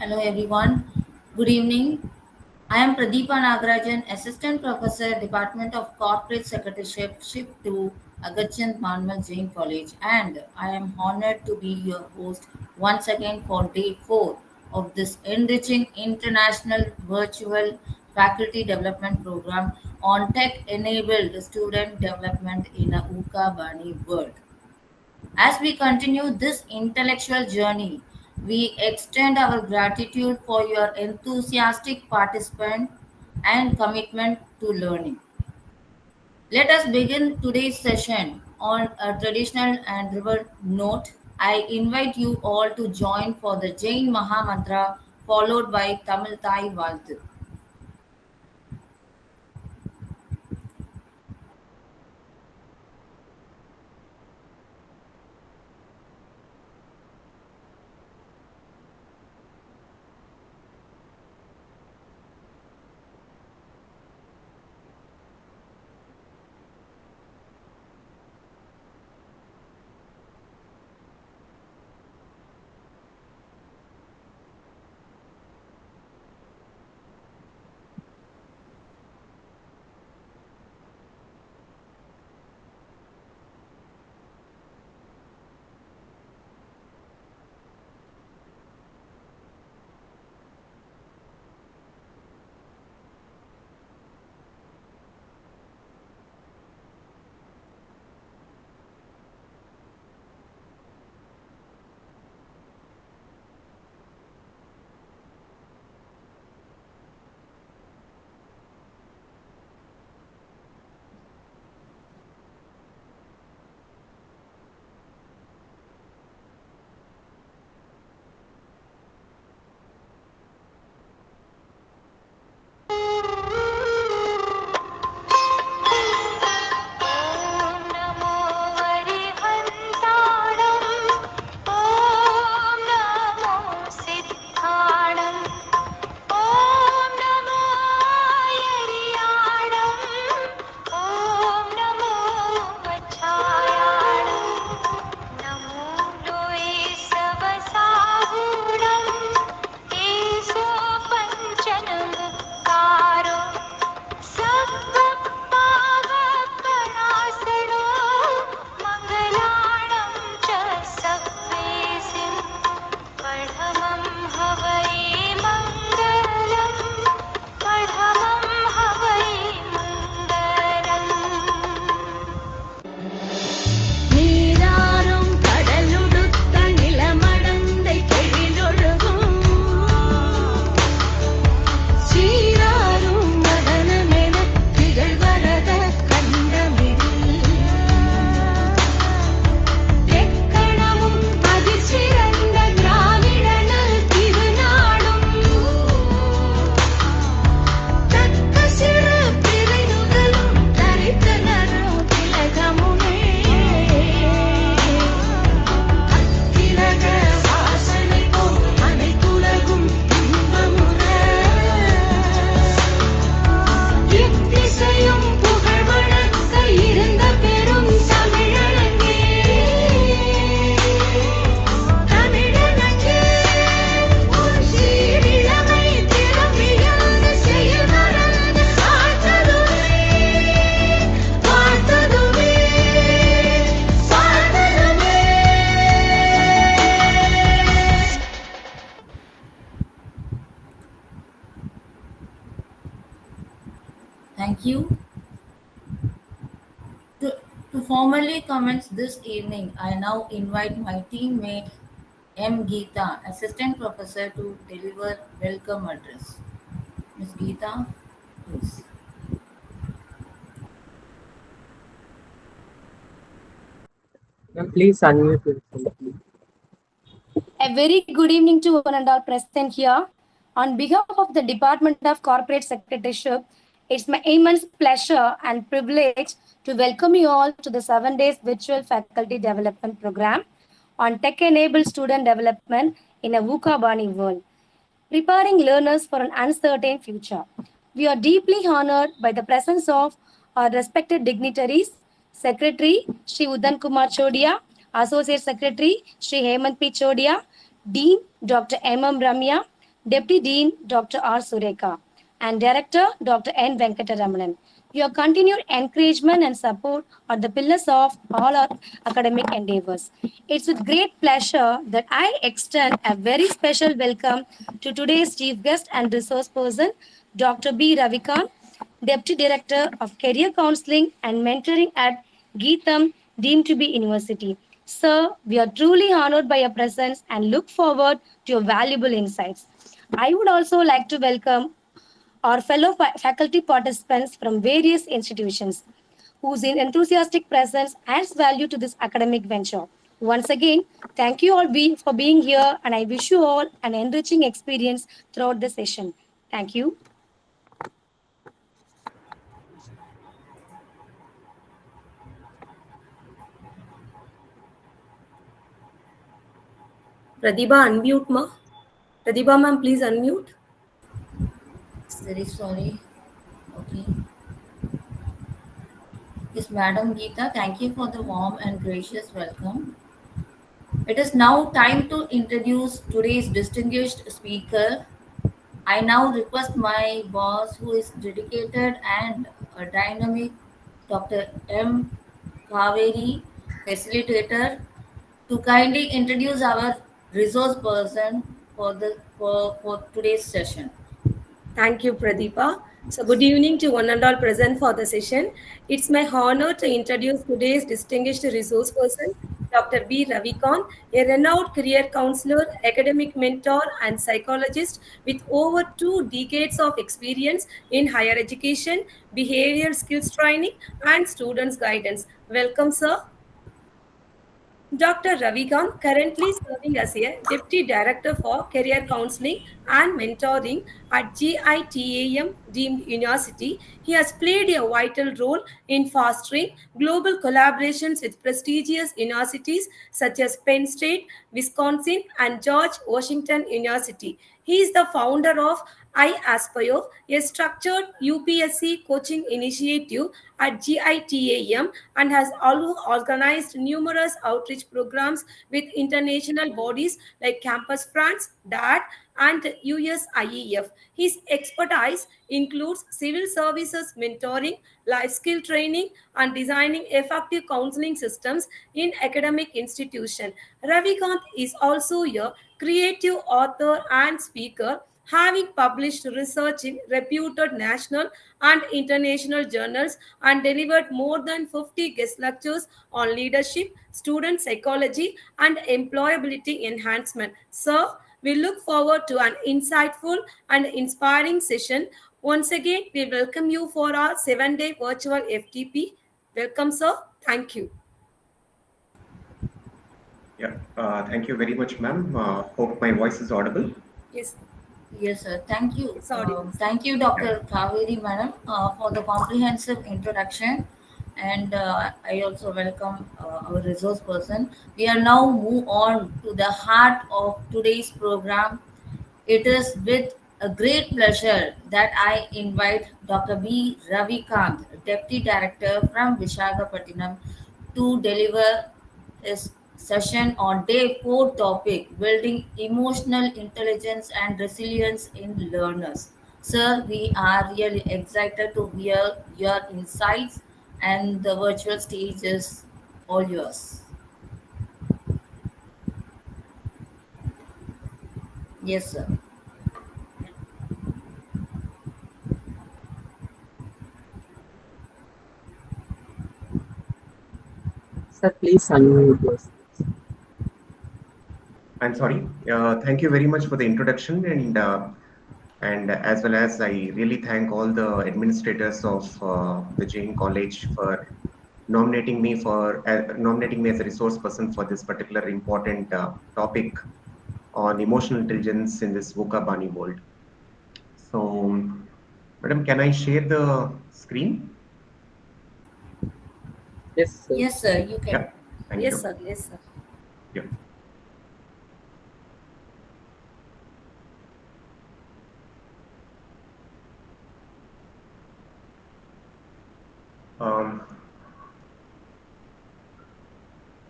Hello everyone. Good evening. I am Pradeepa Nagarajan, Assistant Professor, Department of Corporate Secretaryship, Shift to Agurchand Manmull Jain College, and I am honored to be your host once again for day 4 of this enriching international virtual faculty development program on tech-enabled student development in a VUCA-BANI world. As we continue this intellectual journey, we extend our gratitude for your enthusiastic participation and commitment to learning. Let us begin today's session on a traditional and river note. I invite you all to join for the Jain Mahamantra followed by Tamil Thai Valtu. Thank you. To formally commence this evening, I now invite my teammate M. Geeta, Assistant Professor, to deliver welcome address. Ms. Geeta, please. Please unmute yourself. A very good evening to one and all present here. On behalf of the Department of Corporate Secretaryship, it's my immense pleasure and privilege to welcome you all to the 7 days virtual faculty development program on tech-enabled student development in a VUCA-BANI world, preparing learners for an uncertain future. We are deeply honored by the presence of our respected dignitaries, Secretary Shri Udan Kumar Chodia, Associate Secretary Shri Hemant P. Chodia, Dean Dr. M. M. Ramya, Deputy Dean Dr. R. Sureka, and Director Dr. N. Venkataramanan. Your continued encouragement and support are the pillars of all our academic endeavors. It's with great pleasure that I extend a very special welcome to today's chief guest and resource person, Dr. B. Ravikant, Deputy Director of Career Counseling and Mentoring at GITAM, deemed to be University. Sir, we are truly honored by your presence and look forward to your valuable insights. I would also like to welcome our fellow faculty participants from various institutions whose enthusiastic presence adds value to this academic venture. Once again, thank you all for being here, and I wish you all an enriching experience throughout the session. Thank you. Pratibha, unmute ma. Pratibha ma'am, please unmute. Very sorry. Okay. Yes, Madam Geeta, thank you for the warm and gracious welcome. It is now time to introduce today's distinguished speaker. I now request my boss, who is dedicated and a dynamic, Dr. M. Kaveri, facilitator, to kindly introduce our resource person for today's session. Thank you, Pradeepa. So, good evening to one and all present for the session. It's my honor to introduce today's distinguished resource person, Dr. B. Ravikant, a renowned career counselor, academic mentor, and psychologist with over 2 decades of experience in higher education, behavioral skills training, and students' guidance. Welcome, sir. Dr. Ravikant, currently serving as a Deputy Director for Career Counseling and Mentoring at GITAM deemed University. He has played a vital role in fostering global collaborations with prestigious universities such as Penn State, Wisconsin, and George Washington University. He is the founder of I Aspire, a structured UPSC coaching initiative at GITAM, and has also organized numerous outreach programs with international bodies like Campus France, DAT, and USIEF. His expertise includes civil services mentoring, life skill training, and designing effective counseling systems in academic institutions. Ravikant is also a creative author and speaker, having published research in reputed national and international journals and delivered more than 50 guest lectures on leadership, student psychology, and employability enhancement. Sir, we look forward to an insightful and inspiring session. Once again, we welcome you for our 7-day virtual FTP. Welcome, sir. Thank you. Yeah, thank you very much, ma'am. Hope my voice is audible. Yes. Yes, sir. Thank you. Sorry. Thank you, Dr. Kaveri, madam, for the comprehensive introduction. And I also welcome our resource person. We are now move on to the heart of today's program. It is with a great pleasure that I invite Dr. B. Ravikant, Deputy Director from Vishakapatnam, to deliver his session on day 4 topic building emotional intelligence and resilience in learners. Sir, we are really excited to hear your insights, and the virtual stage is all yours. Yes, sir. Sir, please unmute yourself. I'm sorry. Thank you very much for the introduction, and as well as I really thank all the administrators of the Jain College for nominating me as a resource person for this particular important topic on emotional intelligence in this VUCA-BANI world. So, madam, can I share the screen? Yes, sir. Yes, sir, you can. Yeah. Thank Yes, you. sir. Yes, sir. Yeah.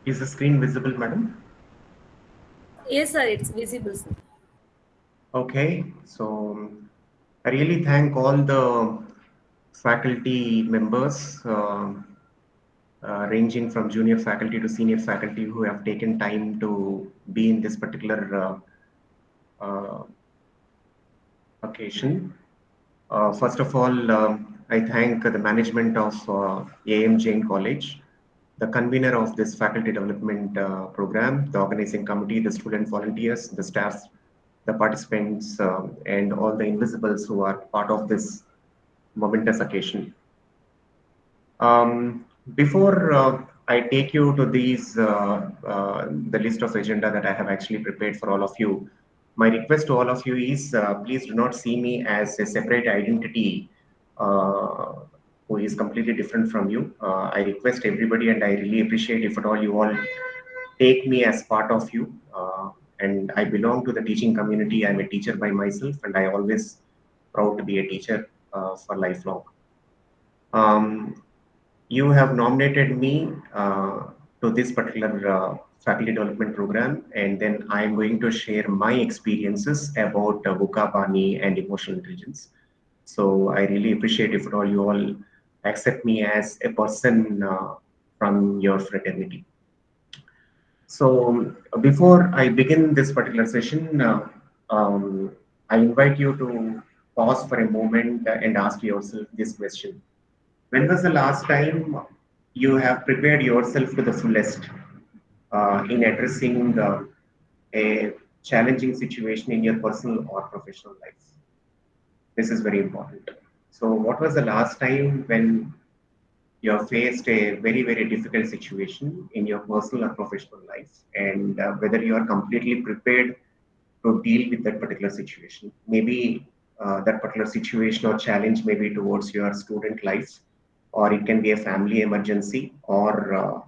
Is the screen visible, madam? Yes, sir. It's visible, sir. Okay, so I really thank all the faculty members, ranging from junior faculty to senior faculty, who have taken time to be in this particular uh, occasion. First of all, I thank the management of AM Jain College, the convener of this faculty development program, the organizing committee, the student volunteers, the staff, the participants, and all the invisibles who are part of this momentous occasion. Before I take you to the list of agenda that I have actually prepared for all of you, my request to all of you is please do not see me as a separate identity uh, who is completely different from you. I request everybody, and I really appreciate if at all you all take me as part of you. And I belong to the teaching community. I'm a teacher by myself, and I always proud to be a teacher for lifelong. Um, you have nominated me to this particular faculty development program, and then I'm going to share my experiences about VUCA-BANI and emotional intelligence. So I really appreciate if at all you all accept me as a person from your fraternity. So before I begin this particular session, I invite you to pause for a moment and ask yourself this question. When was the last time you have prepared yourself to the fullest in addressing a challenging situation in your personal or professional life? This is very important. So, what was the last time when you have faced a very, very difficult situation in your personal or professional life, and whether you are completely prepared to deal with that particular situation? Maybe that particular situation or challenge may be towards your student life, or it can be a family emergency, or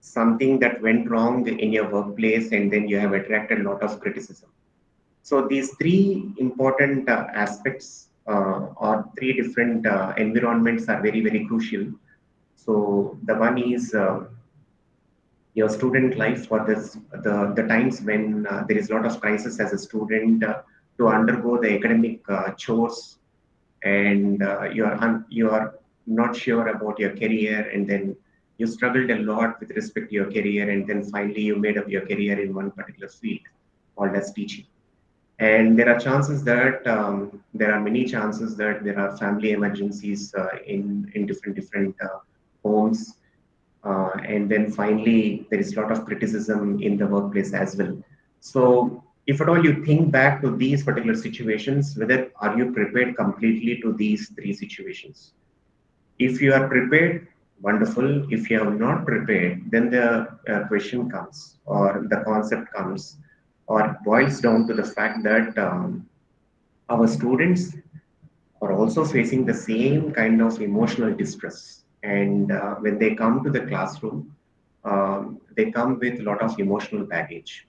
something that went wrong in your workplace and then you have attracted a lot of criticism. So these three important aspects or three different environments are very, very crucial. So the one is your student life, for the times when there is a lot of crisis as a student, to undergo the academic chores, and you are not sure about your career, and then you struggled a lot with respect to your career, and then finally you made up your career in one particular field called as teaching. And there are chances that there are many chances that there are family emergencies in different homes, and then finally there is a lot of criticism in the workplace as well. So if at all you think back to these particular situations, whether are you prepared completely to these three situations? If you are prepared, wonderful. If you have not prepared, then the question comes, or the concept comes, or it boils down to the fact that our students are also facing the same kind of emotional distress. And when they come to the classroom, they come with a lot of emotional baggage.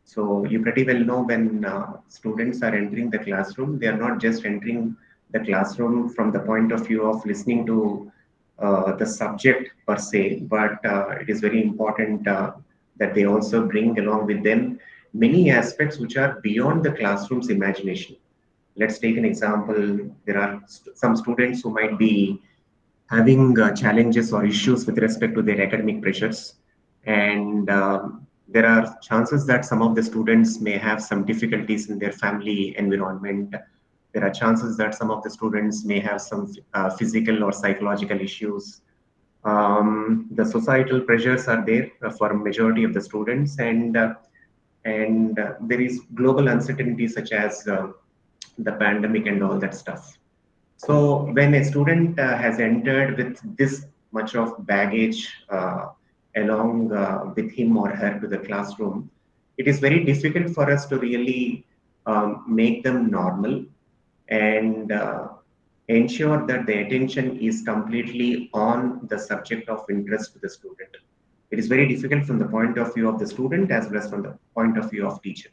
So you pretty well know when students are entering the classroom, they are not just entering the classroom from the point of view of listening to the subject per se, but it is very important that they also bring along with them many aspects which are beyond the classroom's imagination. Let's take an example. There are some students who might be having challenges or issues with respect to their academic pressures, and there are chances that some of the students may have some difficulties in their family environment. There are chances that some of the students may have some physical or psychological issues. The societal pressures are there for a majority of the students, and there is global uncertainty such as the pandemic and all that stuff. So when a student has entered with this much of baggage along with him or her to the classroom, it is very difficult for us to really make them normal and ensure that the attention is completely on the subject of interest to the student. It is very difficult from the point of view of the student as well as from the point of view of teacher.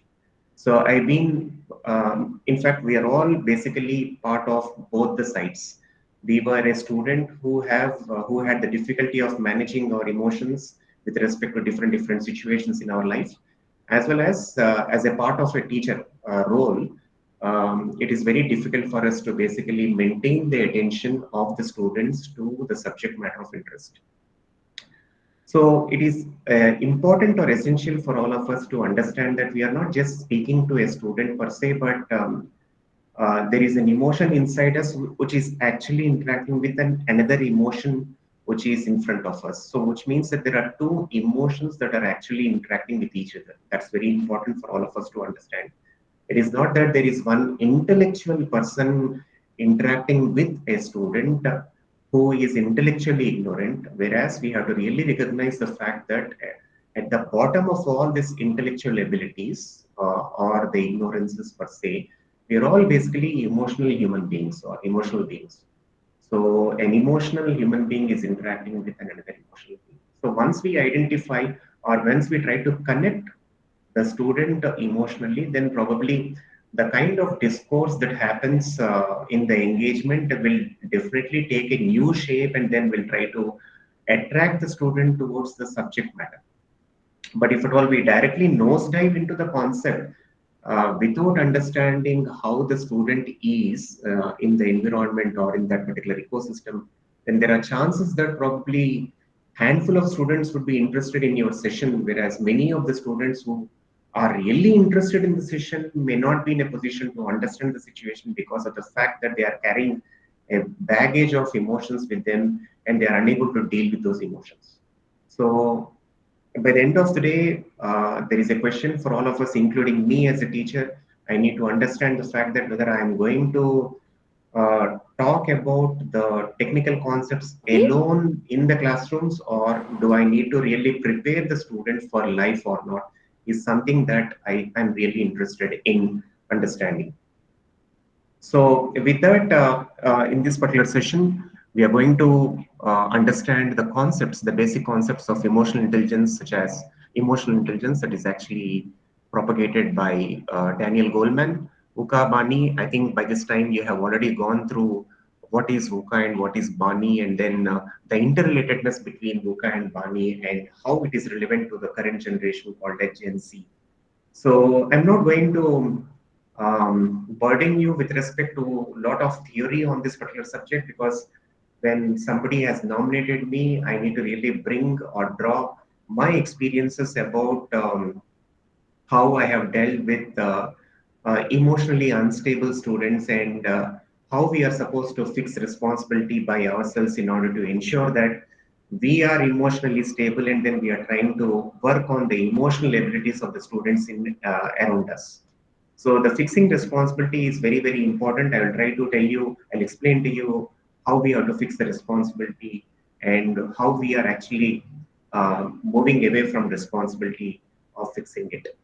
So I've been, in fact, we are all basically part of both the sides. We were a student who had the difficulty of managing our emotions with respect to different situations in our life, as well as a part of a teacher role, it is very difficult for us to basically maintain the attention of the students to the subject matter of interest. So it is important or essential for all of us to understand that we are not just speaking to a student per se, but there is an emotion inside us which is actually interacting with another emotion which is in front of us. So which means that there are two emotions that are actually interacting with each other. That's very important for all of us to understand. It is not that there is one intellectual person interacting with a student who is intellectually ignorant, whereas we have to really recognize the fact that at the bottom of all these intellectual abilities or the ignorances per se, we are all basically emotional human beings or emotional beings. So an emotional human being is interacting with another emotional being. So once we identify or once we try to connect the student emotionally, then probably the kind of discourse that happens in the engagement will definitely take a new shape, and then we'll try to attract the student towards the subject matter. But if at all we directly nosedive into the concept without understanding how the student is in the environment or in that particular ecosystem, then there are chances that probably handful of students would be interested in your session, whereas many of the students who are really interested in the session may not be in a position to understand the situation because of the fact that they are carrying a baggage of emotions with them and they are unable to deal with those emotions. So by the end of the day, there is a question for all of us, including me as a teacher. I need to understand the fact that whether I am going to talk about the technical concepts alone in the classrooms, or do I need to really prepare the student for life or not, is something that I am really interested in understanding. So with that, in this particular session, we are going to understand the concepts, the basic concepts of emotional intelligence, such as emotional intelligence that is actually propagated by Daniel Goleman. VUCA-BANI, I think by this time you have already gone through what is VUCA and what is BANI, and then the interrelatedness between VUCA and BANI and how it is relevant to the current generation called Gen Z. So I'm not going to burden you with respect to a lot of theory on this particular subject, because when somebody has nominated me, I need to really bring or draw my experiences about how I have dealt with emotionally unstable students, and how we are supposed to fix responsibility by ourselves in order to ensure that we are emotionally stable, and then we are trying to work on the emotional abilities of the students in around us. So the fixing responsibility is very, very important. I will try to tell you, I'll explain to you how we have to fix the responsibility and how we are actually moving away from responsibility of fixing it.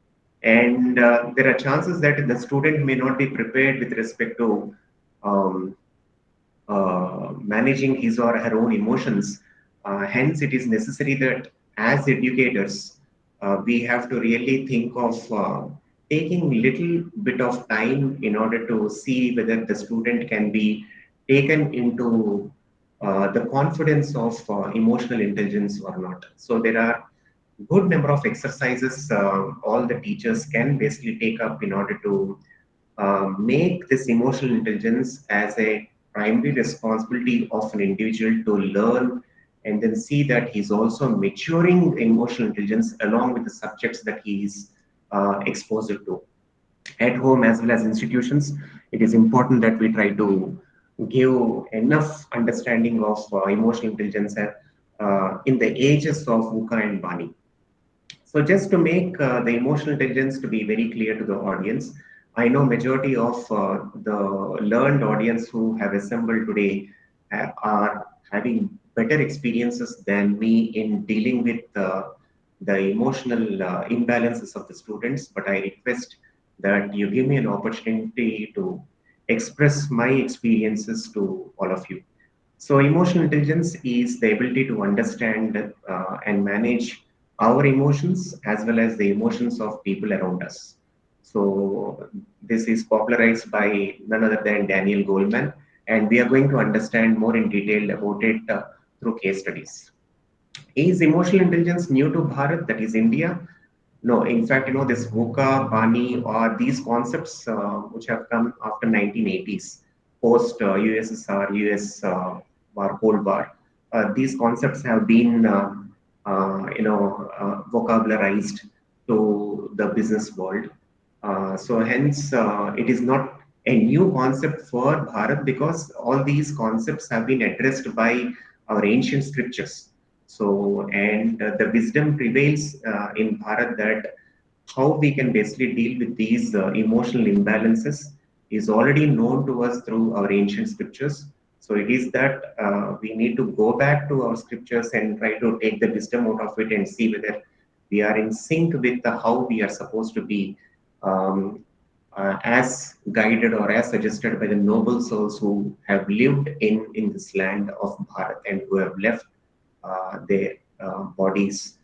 And there are chances that the student may not be prepared with respect to um, managing his or her own emotions. Hence, it is necessary that as educators, we have to really think of taking little bit of time in order to see whether the student can be taken into the confidence of emotional intelligence or not. So there are good number of exercises all the teachers can basically take up in order to make this emotional intelligence as a primary responsibility of an individual to learn, and then see that he's also maturing emotional intelligence along with the subjects that he is exposed to at home as well as institutions. It is important that we try to give enough understanding of emotional intelligence in the ages of VUCA and BANI. So just to make the emotional intelligence to be very clear to the audience, I know majority of the learned audience who have assembled today are having better experiences than me in dealing with the emotional imbalances of the students. But I request that you give me an opportunity to express my experiences to all of you. So emotional intelligence is the ability to understand and manage our emotions as well as the emotions of people around us. So this is popularized by none other than Daniel Goleman, and we are going to understand more in detail about it through case studies. Is emotional intelligence new to Bharat, that is India? No, in fact, this VUCA-BANI or these concepts which have come after 1980s, post USSR, US war, Cold War. These concepts have been, vocabularized to the business world. So hence, it is not a new concept for Bharat because all these concepts have been addressed by our ancient scriptures. So, and the wisdom prevails in Bharat that how we can basically deal with these emotional imbalances is already known to us through our ancient scriptures. So it is that we need to go back to our scriptures and try to take the wisdom out of it and see whether we are in sync with how we are supposed to be, um, as guided or as suggested by the noble souls who have lived in this land of Bharat and who have left their bodies.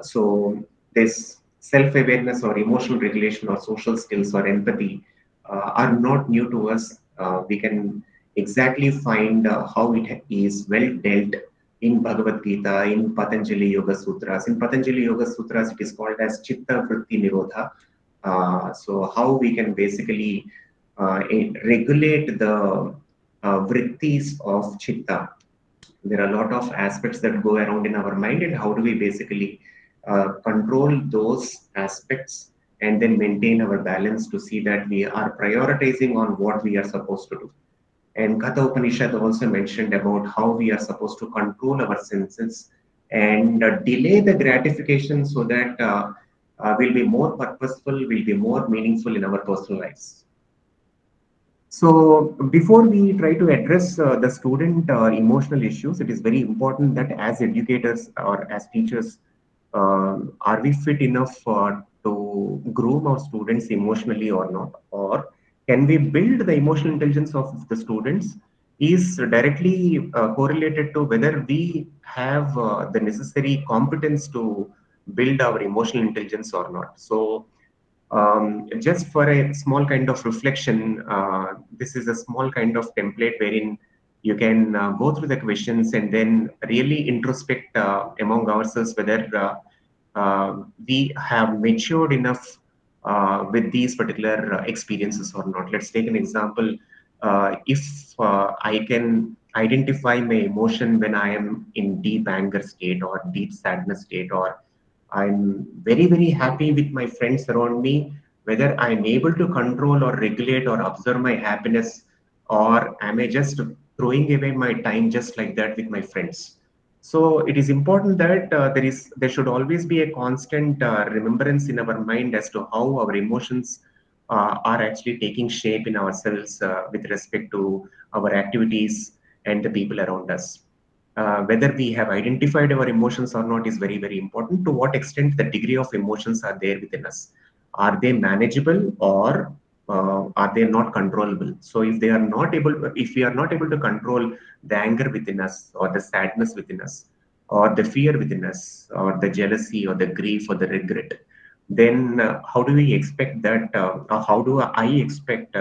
So this self-awareness or emotional regulation or social skills or empathy are not new to us. We can exactly find how it is well dealt in Bhagavad Gita, in Patanjali Yoga Sutras. In Patanjali Yoga Sutras, it is called as Chitta Vritti Nirodha. So how we can basically regulate the vrittis of chitta. There are a lot of aspects that go around in our mind, and how do we basically control those aspects and then maintain our balance to see that we are prioritizing on what we are supposed to do. And Katha Upanishad also mentioned about how we are supposed to control our senses and delay the gratification so that we'll be more purposeful, will be more meaningful in our personal lives. So before we try to address the student emotional issues, it is very important that as educators or as teachers, are we fit enough to groom our students emotionally or not? Or can we build the emotional intelligence of the students is directly correlated to whether we have the necessary competence to build our emotional intelligence or not. So just for a small kind of reflection, this is a small kind of template wherein you can go through the questions and then really introspect among ourselves whether we have matured enough with these particular experiences or not. Let's take an example. If I can identify my emotion when I am in deep anger state or deep sadness state, or I'm very, very happy with my friends around me, whether I'm able to control or regulate or observe my happiness, or am I just throwing away my time just like that with my friends. So it is important that there should always be a constant remembrance in our mind as to how our emotions are actually taking shape in ourselves with respect to our activities and the people around us. Whether we have identified our emotions or not is very, very important. To what extent the degree of emotions are there within us? Are they manageable, or are they not controllable? So if they are not able, if we are not able to control the anger within us, or the sadness within us, or the fear within us, or the jealousy, or the grief, or the regret, then how do we expect that, or how do I expect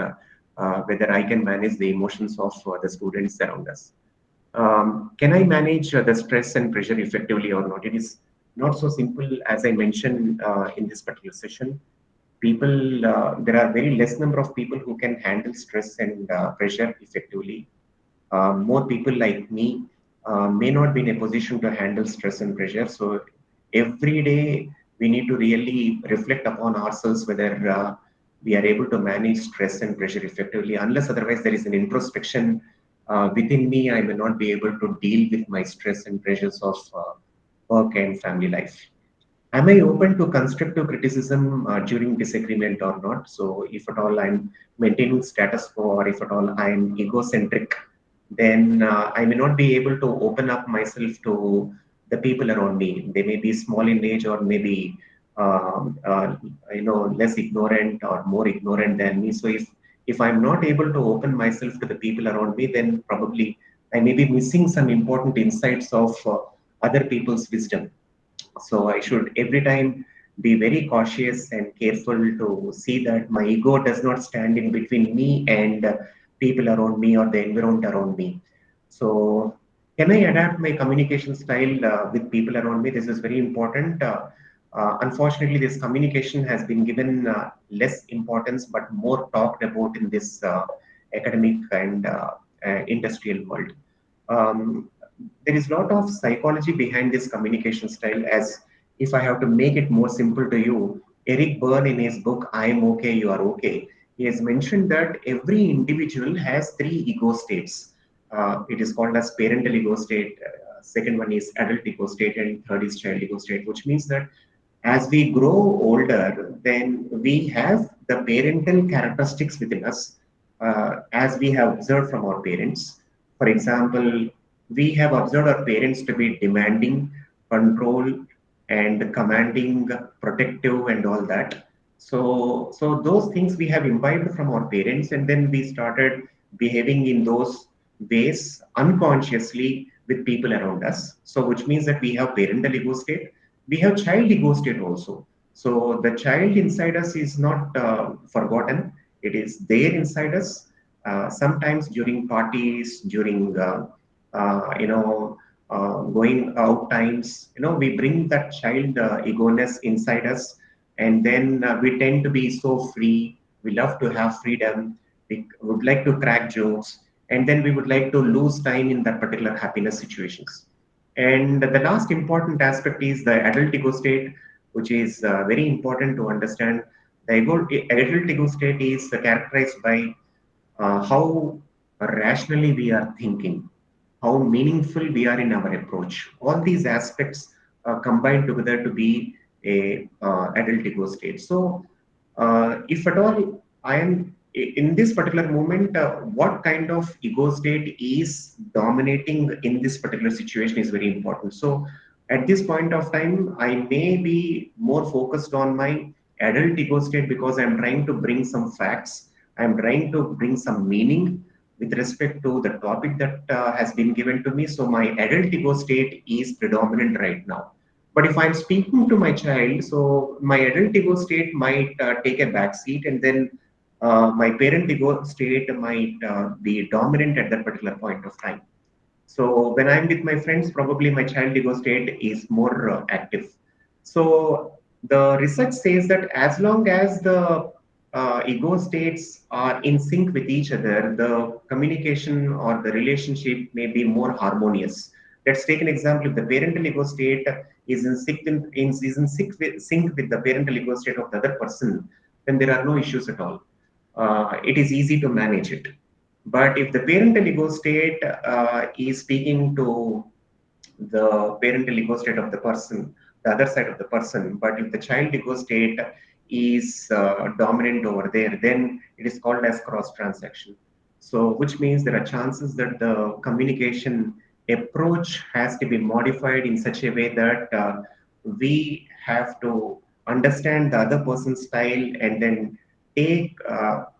whether I can manage the emotions of the students around us? Can I manage the stress and pressure effectively or not? It is not so simple as I mentioned in this particular session. People, there are very less number of people who can handle stress and pressure effectively. More people like me may not be in a position to handle stress and pressure. So every day we need to really reflect upon ourselves whether we are able to manage stress and pressure effectively. Unless otherwise there is an introspection within me, I may not be able to deal with my stress and pressures of work and family life. Am I open to constructive criticism during disagreement or not? So if at all I'm maintaining status quo, or if at all I'm egocentric, then I may not be able to open up myself to the people around me. They may be small in age, or maybe less ignorant or more ignorant than me. So if I'm not able to open myself to the people around me, then probably I may be missing some important insights of other people's wisdom. So I should every time be very cautious and careful to see that my ego does not stand in between me and people around me or the environment around me. So can I adapt my communication style with people around me? This is very important. Unfortunately, this communication has been given less importance, but more talked about in this academic and industrial world. Um, there is a lot of psychology behind this communication style. As if I have to make it more simple to you, Eric Berne in his book "I Am Okay, You Are Okay," he has mentioned that every individual has three ego states. It is called as parental ego state. Second one is adult ego state, and third is child ego state, which means that as we grow older, then we have the parental characteristics within us, as we have observed from our parents. For example, we have observed our parents to be demanding, control, and commanding, protective, and all that. So those things we have imbibed from our parents, and then we started behaving in those ways unconsciously with people around us. So, which means that we have parental ego state, we have child ego state also. So the child inside us is not forgotten. It is there inside us. Sometimes during parties, during going out times, we bring that child egoness inside us, and then we tend to be so free. We love to have freedom. We would like to crack jokes, and then we would like to lose time in that particular happiness situations. And the last important aspect is the adult ego state, which is very important to understand. The adult ego state is characterized by how rationally we are thinking, how meaningful we are in our approach. All these aspects combine together to be a adult ego state. So, if at all I am in this particular moment, what kind of ego state is dominating in this particular situation is very important. So, at this point of time, I may be more focused on my adult ego state because I'm trying to bring some facts, I'm trying to bring some meaning with respect to the topic that has been given to me. So, my adult ego state is predominant right now. But if I'm speaking to my child, so my adult ego state might take a back seat, and then my parent ego state might be dominant at that particular point of time. So when I'm with my friends, probably my child ego state is more active. So the research says that as long as the ego states are in sync with each other, the communication or the relationship may be more harmonious. Let's take an example. If the parental ego state is in sync with the parental ego state of the other person, then there are no issues at all. It is easy to manage it. But if the parental ego state is speaking to the parental ego state of the person, the other side of the person, but if the child ego state is dominant over there, then it is called as cross transaction. So, which means there are chances that the communication approach has to be modified in such a way that we have to understand the other person's style and then take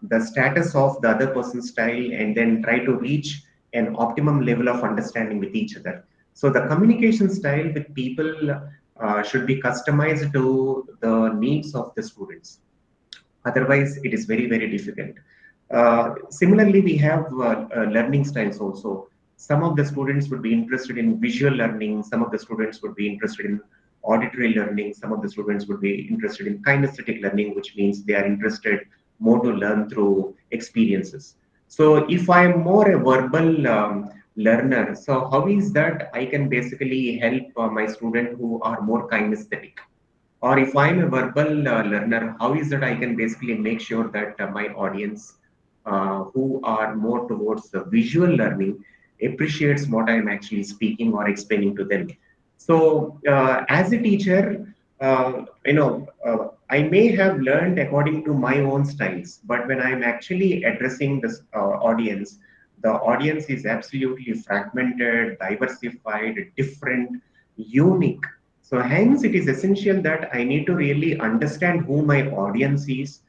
the status of the other person's style and then try to reach an optimum level of understanding with each other. So the communication style with people should be customized to the needs of the students. Otherwise, it is very, very difficult. Similarly, we have learning styles also. Some of the students would be interested in visual learning, some of the students would be interested in auditory learning, some of the students would be interested in kinesthetic learning, which means they are interested more to learn through experiences. So if I'm more a verbal learner, so how is that I can basically help my student who are more kinesthetic? Or if I'm a verbal learner, how is that I can basically make sure that my audience who are more towards the visual learning appreciates what I'm actually speaking or explaining to them. So as a teacher, I may have learned according to my own styles, but when I'm actually addressing this audience, the audience is absolutely fragmented, diversified, different, unique. So hence it is essential that I need to really understand who my audience is,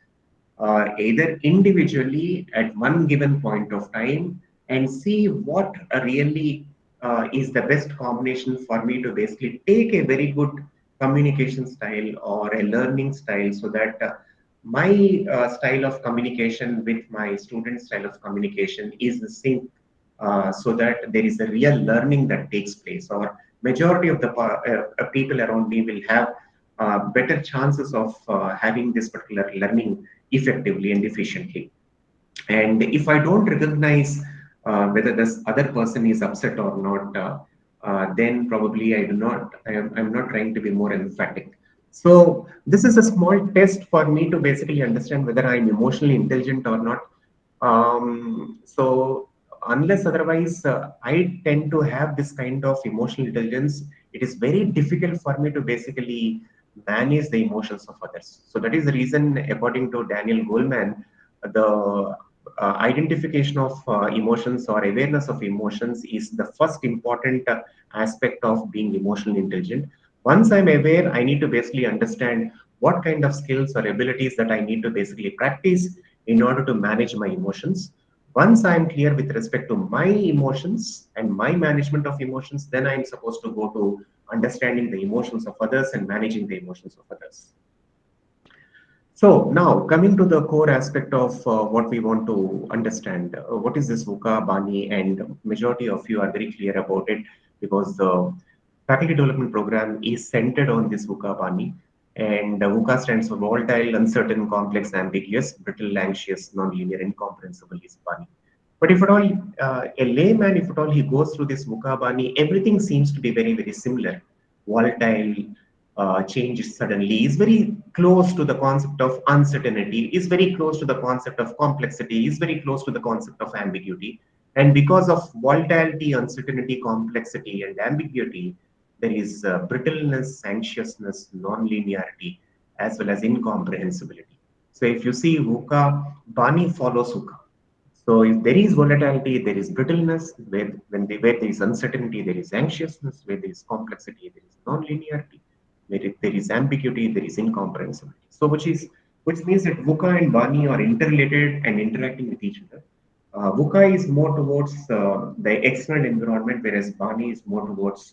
either individually at one given point of time, and see what really is the best combination for me to basically take a very good communication style or a learning style, so that my style of communication with my student style of communication is the same, so that there is a real learning that takes place, or majority of the people around me will have better chances of having this particular learning effectively and efficiently. And if I don't recognize whether this other person is upset or not, then probably I'm not trying to be more emphatic. So this is a small test for me to basically understand whether I'm emotionally intelligent or not. So unless otherwise, I tend to have this kind of emotional intelligence. It is very difficult for me to basically manage the emotions of others. So that is the reason, according to Daniel Goleman, the identification of emotions or awareness of emotions is the first important aspect of being emotionally intelligent. Once I'm aware, I need to basically understand what kind of skills or abilities that I need to basically practice in order to manage my emotions. Once I'm clear with respect to my emotions and my management of emotions, then I'm supposed to go to understanding the emotions of others and managing the emotions of others. So now coming to the core aspect of what we want to understand, what is this VUCA-BANI, and majority of you are very clear about it because the faculty development program is centered on this VUCA-BANI, and VUCA stands for volatile, uncertain, complex, ambiguous, brittle, anxious, non-linear, incomprehensible is BANI. But if at all a layman, if at all he goes through this VUCA-BANI, everything seems to be very, very similar. Volatile, change suddenly, is very close to the concept of uncertainty, is very close to the concept of complexity, is very close to the concept of ambiguity. And because of volatility, uncertainty, complexity, and ambiguity, there is brittleness, anxiousness, non-linearity, as well as incomprehensibility. So if you see VUCA, BANI follows VUCA. So if there is volatility, there is brittleness. Where there is uncertainty, there is anxiousness. Where there is complexity, there is non-linearity. Where there is ambiguity, there is incomprehensibility. So which means that VUCA and BANI are interrelated and interacting with each other. VUCA is more towards the external environment, whereas BANI is more towards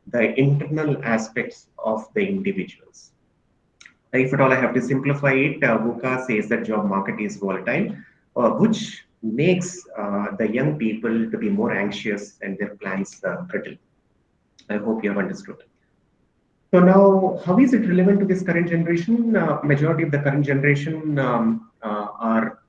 the internal aspects of the individuals. If at all I have to simplify it, VUCA says that job market is volatile, which makes the young people to be more anxious and their plans brittle. I hope you have understood. So now, how is it relevant to this current generation? Majority of the current generation are,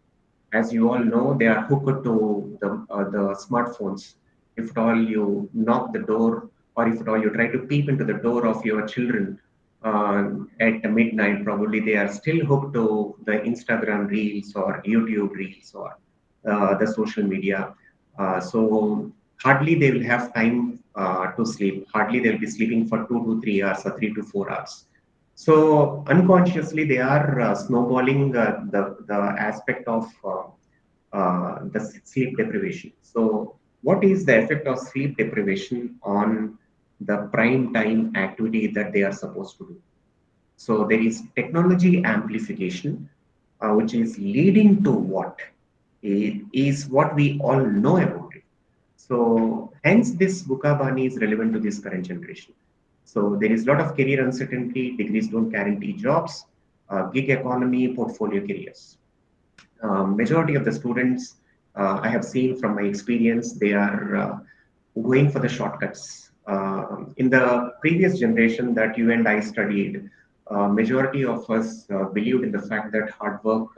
as you all know, they are hooked to the smartphones. If at all you knock the door, or if at all you try to peep into the door of your children at midnight, probably they are still hooked to the Instagram reels or YouTube reels or the social media. So hardly they will have time to sleep. Hardly they'll be sleeping for 2 to 3 hours or 3 to 4 hours. So unconsciously they are snowballing the aspect of the sleep deprivation. So what is the effect of sleep deprivation on the prime time activity that they are supposed to do? So there is technology amplification, which is leading to what is what we all know about it. So hence this VUCA-BANI is relevant to this current generation. So there is a lot of career uncertainty, degrees don't guarantee jobs, gig economy, portfolio careers. Majority of the students I have seen from my experience, they are going for the shortcuts. In the previous generation that you and I studied, majority of us believed in the fact that hard work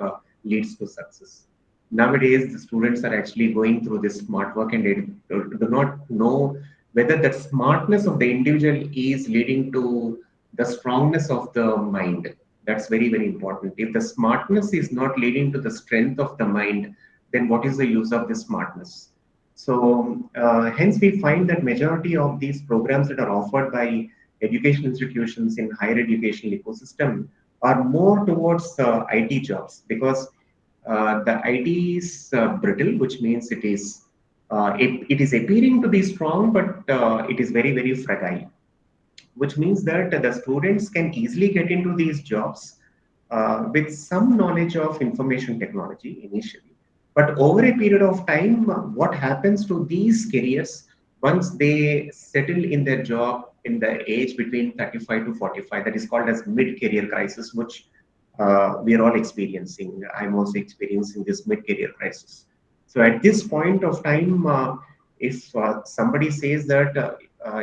leads to success. Nowadays, the students are actually going through this smart work and they do not know whether the smartness of the individual is leading to the strongness of the mind. That's very, very important. If the smartness is not leading to the strength of the mind, then what is the use of the smartness? So hence we find that majority of these programs that are offered by education institutions in higher educational ecosystem are more towards IT jobs, because the IT is brittle, which means it is appearing to be strong, but it is very, very fragile, which means that the students can easily get into these jobs with some knowledge of information technology initially. But over a period of time, what happens to these careers once they settle in their job in the age between 35 to 45, that is called as mid-career crisis, which we are all experiencing. I'm also experiencing this mid-career crisis. So at this point of time, if somebody says that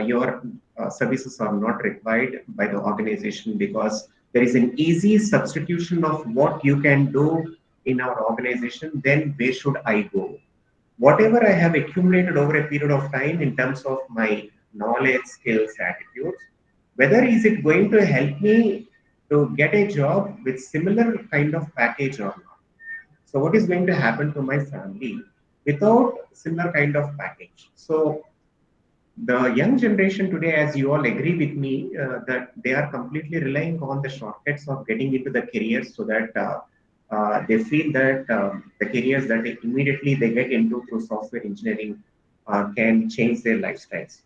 your services are not required by the organization, because there is an easy substitution of what you can do in our organization, then where should I go? Whatever I have accumulated over a period of time in terms of my knowledge, skills, attitudes, whether is it going to help me to get a job with similar kind of package or not? So what is going to happen to my family without similar kind of package? So the young generation today, as you all agree with me, that they are completely relying on the shortcuts of getting into the careers, so that they feel that the careers that immediately they get into through software engineering can change their lifestyles.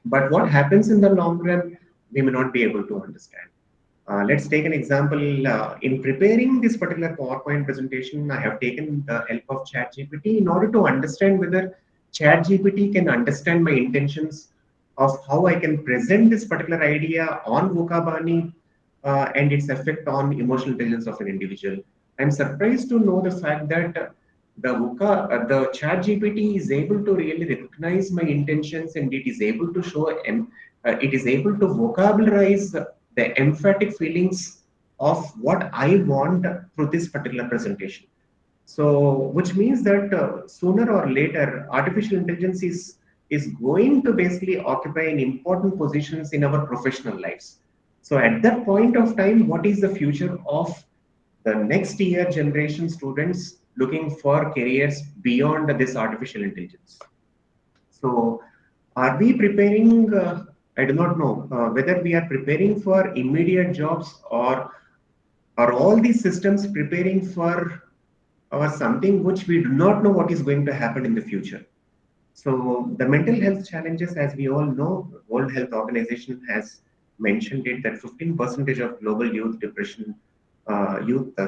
But what happens in the long run, we may not be able to understand. Let's take an example. In preparing this particular PowerPoint presentation, I have taken the help of ChatGPT in order to understand whether ChatGPT can understand my intentions of how I can present this particular idea on VUCA-BANI and its effect on emotional intelligence of an individual. I'm surprised to know the fact that the ChatGPT is able to really recognize my intentions, and it is able to show, it is able to vocabularize the emphatic feelings of what I want through this particular presentation. So, which means that sooner or later, artificial intelligence is going to basically occupy an important positions in our professional lives. So, at that point of time, what is the future of the next year generation students looking for careers beyond this artificial intelligence? So, are we preparing? I do not know whether we are preparing for immediate jobs, or are all these systems preparing for something which we do not know what is going to happen in the future. So the mental health challenges, as we all know, World Health Organization has mentioned it that 15% of global youth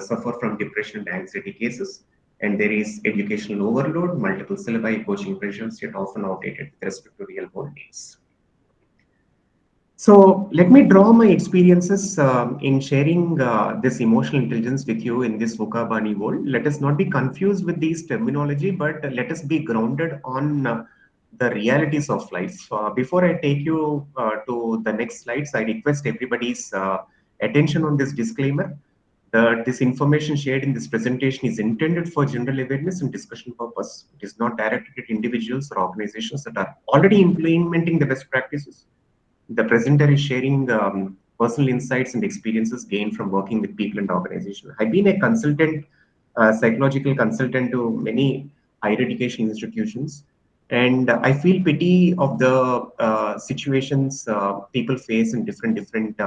suffer from depression and anxiety cases, and there is educational overload, multiple syllabi, coaching pressures, yet often outdated with respect to real world needs. So let me draw my experiences in sharing this emotional intelligence with you in this VUCA-BANI world. Let us not be confused with these terminology, but let us be grounded on the realities of life. Before I take you to the next slides, I request everybody's attention on this disclaimer that this information shared in this presentation is intended for general awareness and discussion purpose. It is not directed at individuals or organizations that are already implementing the best practices. The presenter is sharing personal insights and experiences gained from working with people and organizations. I've been a consultant, psychological consultant to many higher education institutions, and I feel pity of the situations people face in different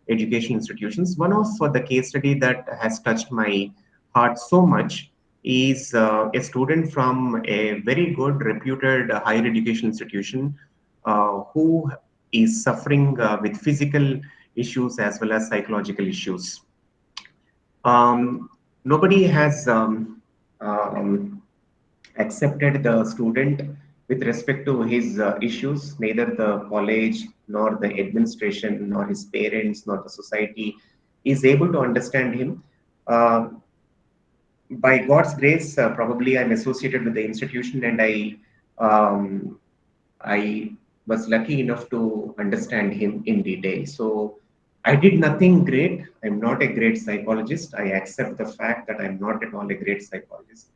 education institutions. One of the case study that has touched my heart so much is a student from a very good, reputed higher education institution who is suffering with physical issues as well as psychological issues. Nobody has accepted the student with respect to his issues. Neither the college, nor the administration, nor his parents, nor the society is able to understand him. By God's grace, probably I'm associated with the institution, and I was lucky enough to understand him in detail. So I did nothing great. I'm not a great psychologist. I accept the fact that I'm not at all a great psychologist.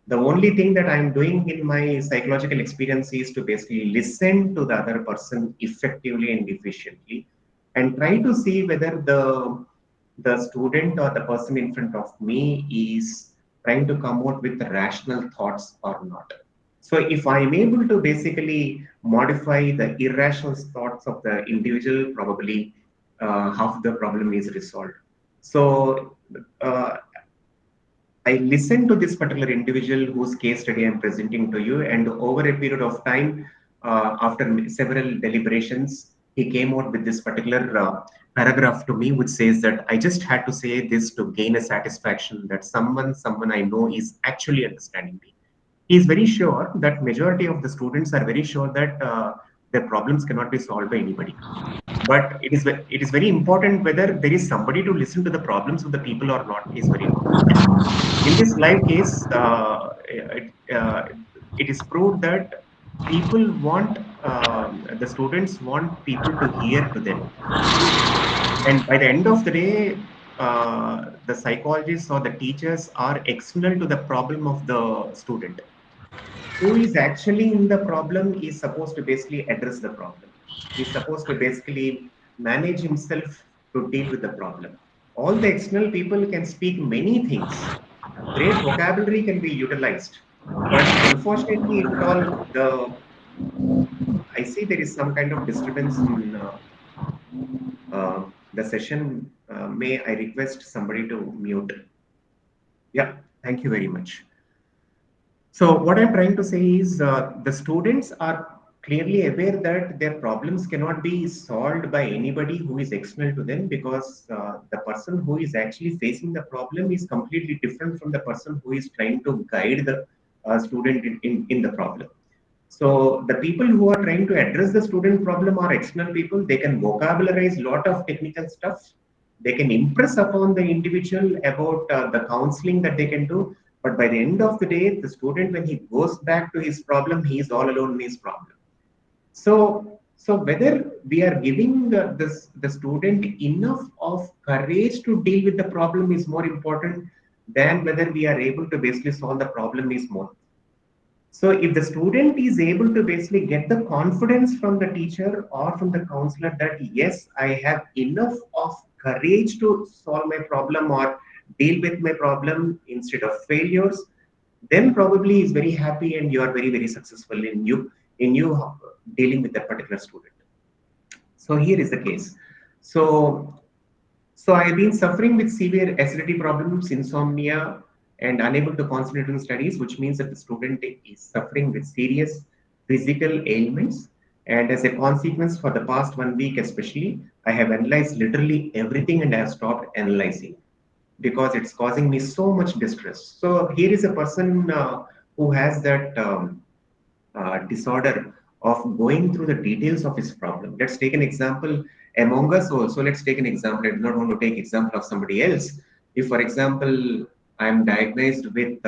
The only thing that I'm doing in my psychological experience is to basically listen to the other person effectively and efficiently, and try to see whether the student or the person in front of me is trying to come out with rational thoughts or not. So if I'm able to basically modify the irrational thoughts of the individual, probably half the problem is resolved. So I listened to this particular individual whose case study I'm presenting to you, and over a period of time, after several deliberations, he came out with this particular paragraph to me, which says that I just had to say this to gain a satisfaction that someone I know is actually understanding me. He is very sure that majority of the students are very sure that their problems cannot be solved by anybody. But it is very important whether there is somebody to listen to the problems of the people or not is very important. In this live case, it is proved that people want the students want people to hear to them. And by the end of the day, the psychologists or the teachers are external to the problem of the student. Who is actually in the problem is supposed to basically address the problem. He's supposed to basically manage himself to deal with the problem. All the external people can speak many things. Great vocabulary can be utilized, but unfortunately, if at all I see there is some kind of disturbance in the session. May I request somebody to mute? Yeah, thank you very much. So what I'm trying to say is the students are clearly aware that their problems cannot be solved by anybody who is external to them, because the person who is actually facing the problem is completely different from the person who is trying to guide the student in the problem. So the people who are trying to address the student problem are external people. They can vocabularize lot of technical stuff. They can impress upon the individual about the counseling that they can do. But by the end of the day, the student, when he goes back to his problem, he is all alone in his problem. So whether we are giving the student enough of courage to deal with the problem is more important than whether we are able to basically solve the problem is more. So if the student is able to basically get the confidence from the teacher or from the counselor that yes, I have enough of courage to solve my problem or deal with my problem instead of failures, then probably is very happy and you are very, very successful in you dealing with that particular student. So here is the case. So I've been suffering with severe acidity problems, insomnia, and unable to concentrate on studies, which means that the student is suffering with serious physical ailments. And as a consequence, for the past 1 week especially, I have analyzed literally everything and I have stopped analyzing because it's causing me so much distress. So here is a person who has that disorder of going through the details of his problem. Let's take an example among us also. Let's take an example. I do not want to take example of somebody else. If, for example, I'm diagnosed with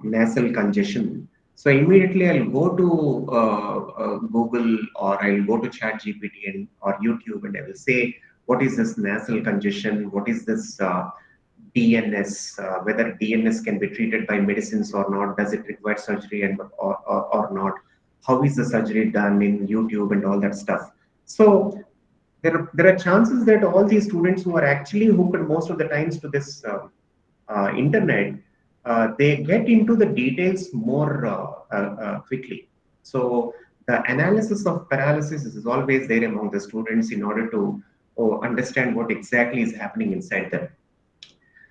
nasal congestion, so immediately I'll go to Google or I'll go to ChatGPT and or YouTube and I will say, what is this nasal congestion? What is this DNS, whether DNS can be treated by medicines or not, does it require surgery and or not, how is the surgery done in YouTube and all that stuff. So there are chances that all these students who are actually hooked most of the times to this internet, they get into the details more quickly. So the analysis of paralysis is always there among the students in order to understand what exactly is happening inside them.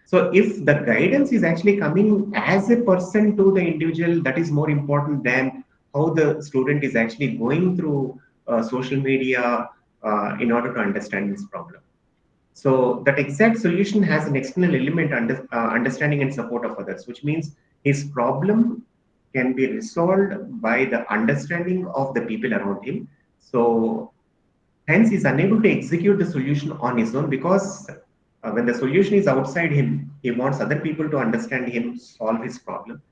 So if the guidance is actually coming as a person to the individual, that is more important than how the student is actually going through social media in order to understand this problem. So that exact solution has an external element, understanding and support of others, which means his problem can be resolved by the understanding of the people around him. So hence he's unable to execute the solution on his own, because when the solution is outside him, he wants other people to understand him, solve his problem.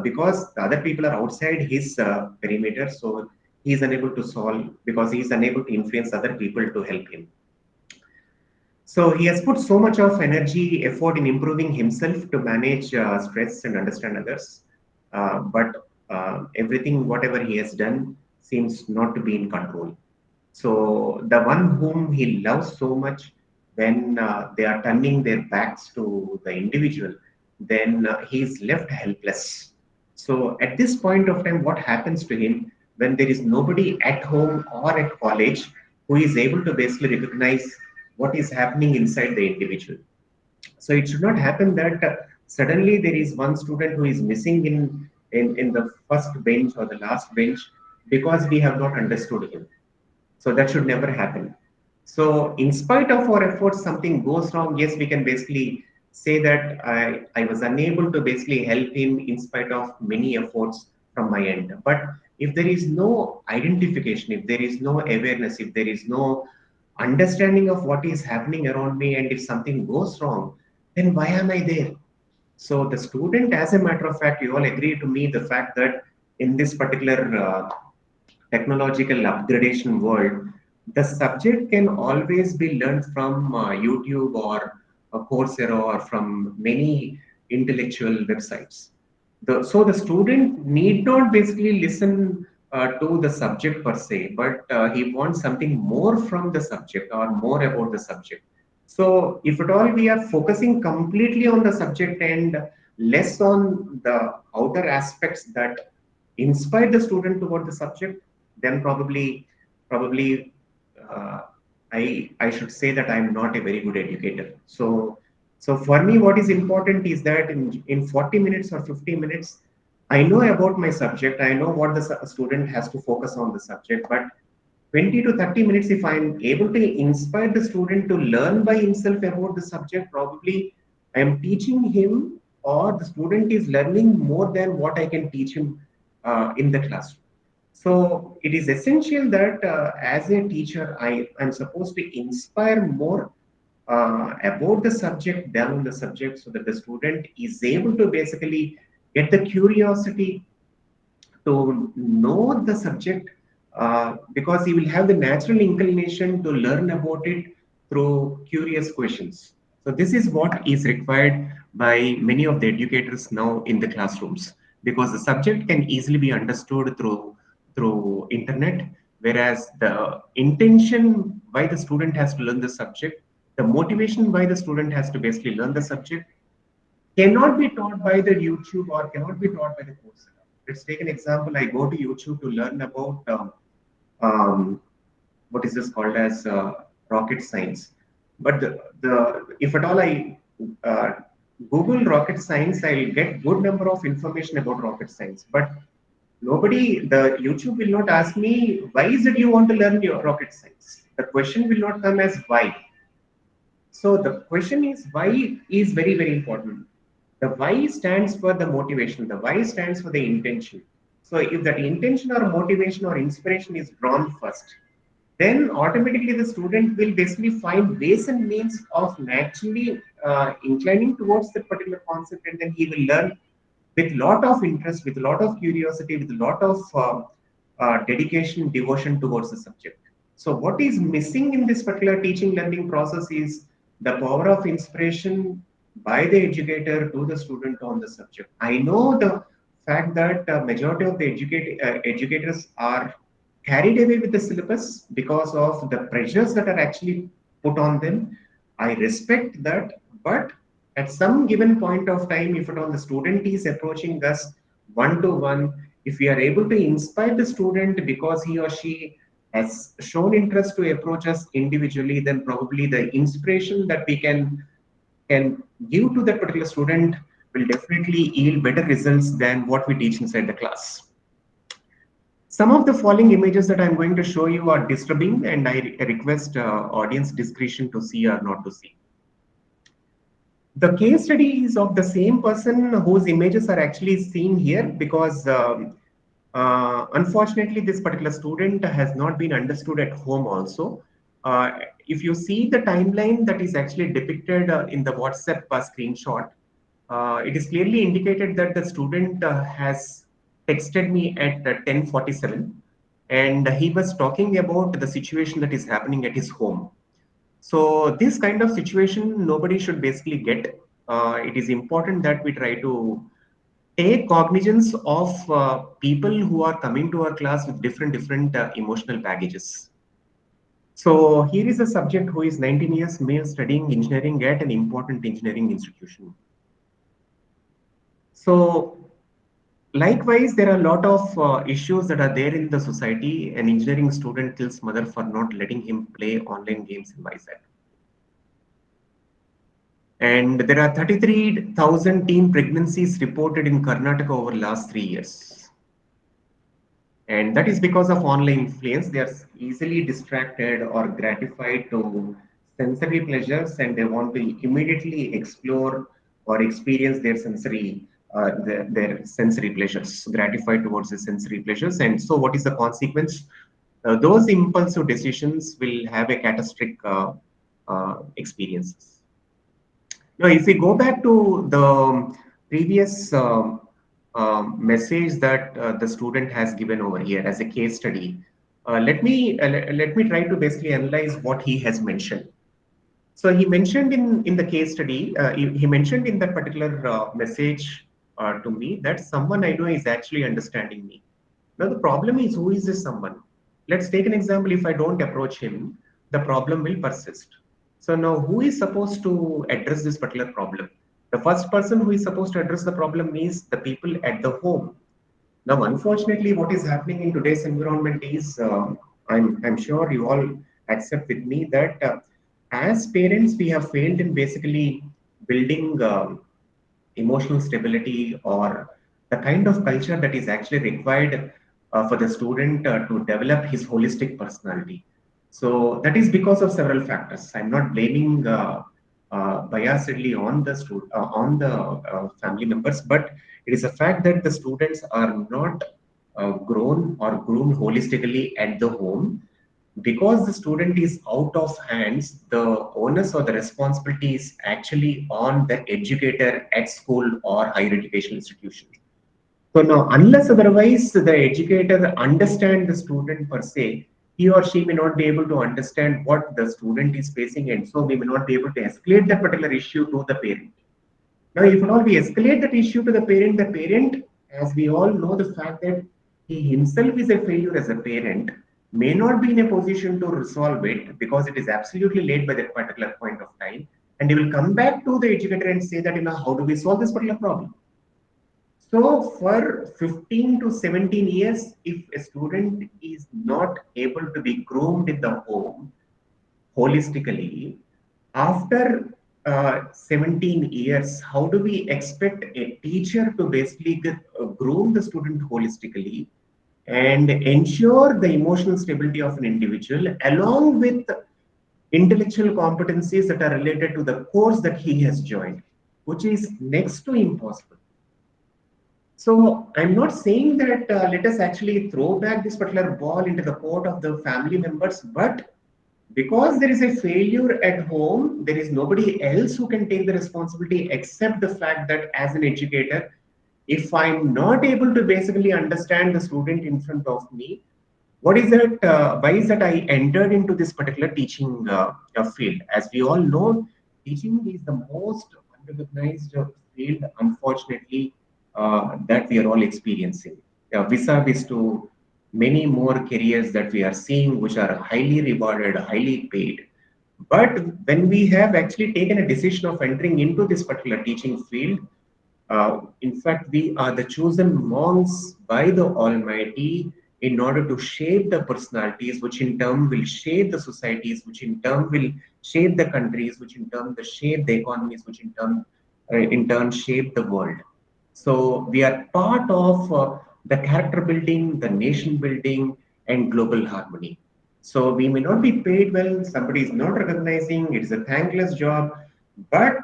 Because the other people are outside his perimeter, so he is unable to solve because he is unable to influence other people to help him. So he has put so much of energy, effort in improving himself to manage stress and understand others. But everything, whatever he has done, seems not to be in control. So the one whom he loves so much, when they are turning their backs to the individual, then he is left helpless. So at this point of time, what happens to him when there is nobody at home or at college who is able to basically recognize what is happening inside the individual? So it should not happen that suddenly there is one student who is missing in the first bench or the last bench because we have not understood him. So that should never happen. So in spite of our efforts, something goes wrong. Yes, we can basically say that I was unable to basically help him in spite of many efforts from my end. But if there is no identification, if there is no awareness, if there is no understanding of what is happening around me, and if something goes wrong, then why am I there? So the student, as a matter of fact, you all agree to me the fact that in this particular technological upgradation world, the subject can always be learned from YouTube or Coursera or from many intellectual websites. So the student need not basically listen to the subject per se, but he wants something more from the subject or more about the subject. So if at all we are focusing completely on the subject and less on the outer aspects that inspire the student toward the subject, then probably uh, I should say that I'm not a very good educator. So for me, what is important is that in 40 minutes or 50 minutes, I know about my subject. I know what the student has to focus on the subject, but 20 to 30 minutes, if I'm able to inspire the student to learn by himself about the subject, probably I am teaching him or the student is learning more than what I can teach him in the classroom. So it is essential that as a teacher, I am supposed to inspire more about the subject than the subject so that the student is able to basically get the curiosity to know the subject because he will have the natural inclination to learn about it through curious questions. So this is what is required by many of the educators now in the classrooms because the subject can easily be understood through internet, whereas the intention why the student has to learn the subject, the motivation why the student has to basically learn the subject cannot be taught by the YouTube or cannot be taught by the Coursera. Let's take an example. I go to YouTube to learn about what is this called as rocket science. But if at all I uh, Google rocket science, I'll get good number of information about rocket science. But the YouTube will not ask me why is it you want to learn your rocket science. The question will not come as why. So the question is why is very, very important. The why stands for the motivation. The why stands for the intention. So if that intention or motivation or inspiration is drawn first, then automatically the student will basically find ways and means of naturally inclining towards that particular concept, and then he will learn with lot of interest, with a lot of curiosity, with a lot of dedication, devotion towards the subject. So what is missing in this particular teaching learning process is the power of inspiration by the educator to the student on the subject. I know the fact that majority of the educators are carried away with the syllabus because of the pressures that are actually put on them. I respect that, but at some given point of time, if at all the student is approaching us one to one, if we are able to inspire the student because he or she has shown interest to approach us individually, then probably the inspiration that we can give to that particular student will definitely yield better results than what we teach inside the class. Some of the following images that I'm going to show you are disturbing, and I request audience discretion to see or not to see. The case study is of the same person whose images are actually seen here because unfortunately this particular student has not been understood at home also. If you see the timeline that is actually depicted in the WhatsApp screenshot, it is clearly indicated that the student has texted me at 10:47 and he was talking about the situation that is happening at his home. So this kind of situation nobody should basically get. It is important that we try to take cognizance of people who are coming to our class with different emotional baggages. So here is a subject who is 19 years male studying engineering at an important engineering institution. So likewise, there are a lot of issues that are there in the society. An engineering student kills mother for not letting him play online games in MySat. And there are 33,000 teen pregnancies reported in Karnataka over the last 3 years. And that is because of online influence. They are easily distracted or gratified to sensory pleasures and they want to immediately explore or experience their sensory pleasures, gratified towards the sensory pleasures. And so what is the consequence? Those impulsive decisions will have a catastrophic experiences. Now, if we go back to the previous message that the student has given over here as a case study. Let me try to basically analyze what he has mentioned. So he mentioned in the case study, he mentioned in that particular message to me that someone I know is actually understanding me. Now the problem is, who is this someone? Let's take an example. If I don't approach him, the problem will persist. So now who is supposed to address this particular problem? The first person who is supposed to address the problem is the people at the home. Now, unfortunately, what is happening in today's environment is, I'm sure you all accept with me that as parents, we have failed in basically building emotional stability or the kind of culture that is actually required for the student to develop his holistic personality. So that is because of several factors. I'm not blaming biasedly on the family members, but it is a fact that the students are not grown or groomed holistically at the home. Because the student is out of hands, the onus or the responsibility is actually on the educator at school or higher education institution. So now, unless otherwise the educator understand the student per se, he or she may not be able to understand what the student is facing, and so we may not be able to escalate that particular issue to the parent. Now, if at all we escalate that issue to the parent, as we all know, the fact that he himself is a failure as a parent, may not be in a position to resolve it because it is absolutely late by that particular point of time. And he will come back to the educator and say that, how do we solve this particular problem? So for 15 to 17 years, if a student is not able to be groomed in the home holistically, after 17 years, how do we expect a teacher to basically groom the student holistically and ensure the emotional stability of an individual along with intellectual competencies that are related to the course that he has joined, which is next to impossible. So I'm not saying that let us actually throw back this particular ball into the court of the family members, but because there is a failure at home, there is nobody else who can take the responsibility except the fact that as an educator, if I'm not able to basically understand the student in front of me, what is that? Why is that I entered into this particular teaching field? As we all know, teaching is the most unrecognized field, unfortunately, that we are all experiencing. Vis-a-vis to many more careers that we are seeing, which are highly rewarded, highly paid. But when we have actually taken a decision of entering into this particular teaching field, in fact, we are the chosen monks by the Almighty in order to shape the personalities, which in turn will shape the societies, which in turn will shape the countries, which in turn will shape the economies, which in turn shape the world. So we are part of the character building, the nation building, and global harmony. So we may not be paid well, somebody is not recognizing, it is a thankless job, but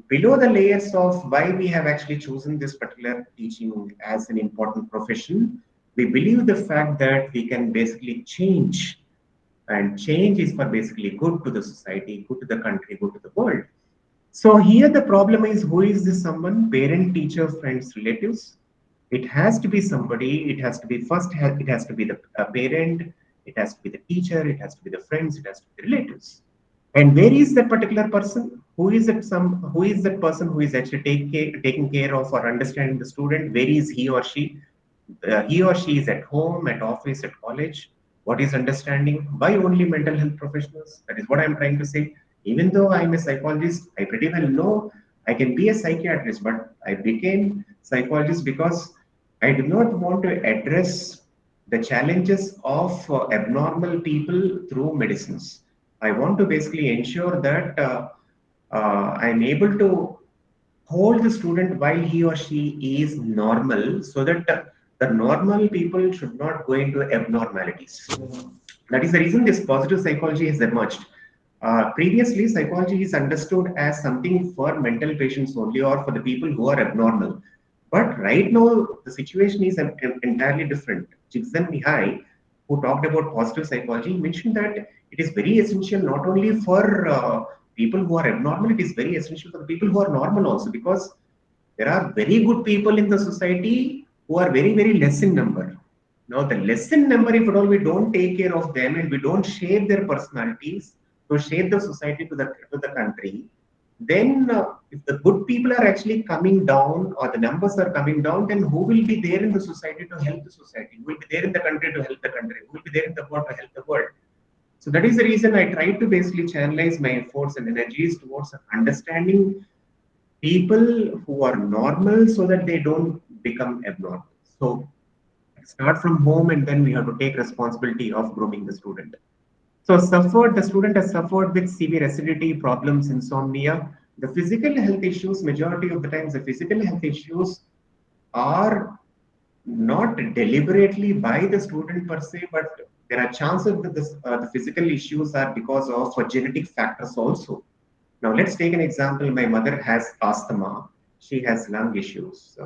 below the layers of why we have actually chosen this particular teaching as an important profession, we believe the fact that we can basically change, and change is for basically good to the society, good to the country, good to the world. So here the problem is, who is this someone? Parent, teacher, friends, relatives. It has to be somebody. It has to be first. It has to be the parent. It has to be the teacher. It has to be the friends. It has to be the relatives. And where is that particular person? Who is that? Who is that person who is actually taking care of or understanding the student? Where is he or she? He or she is at home, at office, at college. What is understanding? Why only mental health professionals? That is what I'm trying to say. Even though I'm a psychologist, I pretty well know I can be a psychiatrist, but I became psychologist because I do not want to address the challenges of abnormal people through medicines. I want to basically ensure that I'm able to hold the student while he or she is normal, so that the normal people should not go into abnormalities. That is the reason this positive psychology has emerged. Previously, psychology is understood as something for mental patients only or for the people who are abnormal. But right now, the situation is entirely different. Csikszentmihalyi, who talked about positive psychology, mentioned that it is very essential not only for people who are abnormal, it is very essential for the people who are normal also, because There are very good people in the society who are very, very less in number. Now, the less in number, if at all we don't take care of them and we don't shape their personalities to shape the society to the country, then if the good people are actually coming down or the numbers are coming down, then who will be there in the society to help the society? Who will be there in the country to help the country? Who will be there in the world to help the world? So that is the reason I try to basically channelize my efforts and energies towards understanding people who are normal so that they don't become abnormal. So start from home and then we have to take responsibility of grooming the student. So the student has suffered with severe acidity problems, insomnia. The physical health issues, majority of the times the physical health issues are not deliberately by the student per se, but there are chances that the physical issues are because of genetic factors also. Now, let's take an example. My mother has asthma. She has lung issues.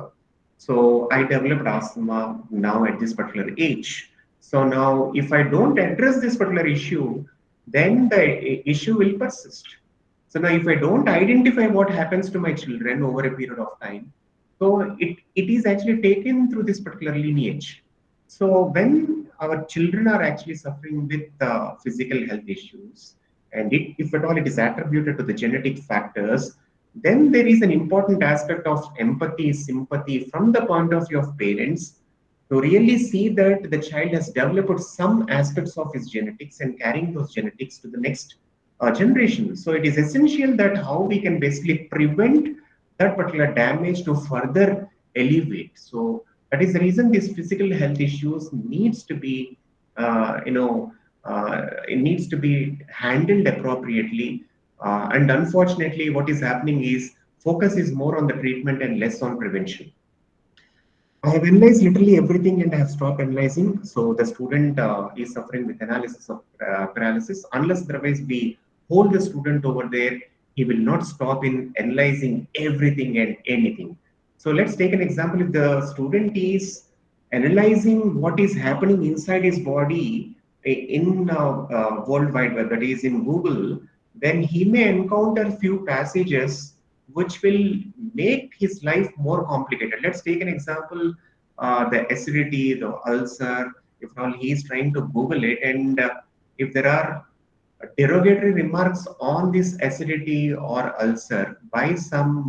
So I developed asthma now at this particular age. So now, if I don't address this particular issue, then the issue will persist. So now, if I don't identify what happens to my children over a period of time, so it is actually taken through this particular lineage. So when our children are actually suffering with physical health issues, and if at all it is attributed to the genetic factors, then there is an important aspect of empathy, sympathy from the point of view of parents to really see that the child has developed some aspects of his genetics and carrying those genetics to the next generation. So it is essential that how we can basically prevent that particular damage to further elevate. So that is the reason these physical health issues needs to be, it needs to be handled appropriately. And unfortunately, what is happening is focus is more on the treatment and less on prevention. I have analyzed literally everything and I have stopped analyzing. So the student is suffering with analysis of paralysis. Unless otherwise we hold the student over there, he will not stop in analyzing everything and anything. So let's take an example. If the student is analyzing what is happening inside his body in World Wide Web, that is in Google, then he may encounter few passages which will make his life more complicated. Let's take an example, the acidity, the ulcer. If all he is trying to Google it, and if there are derogatory remarks on this acidity or ulcer by some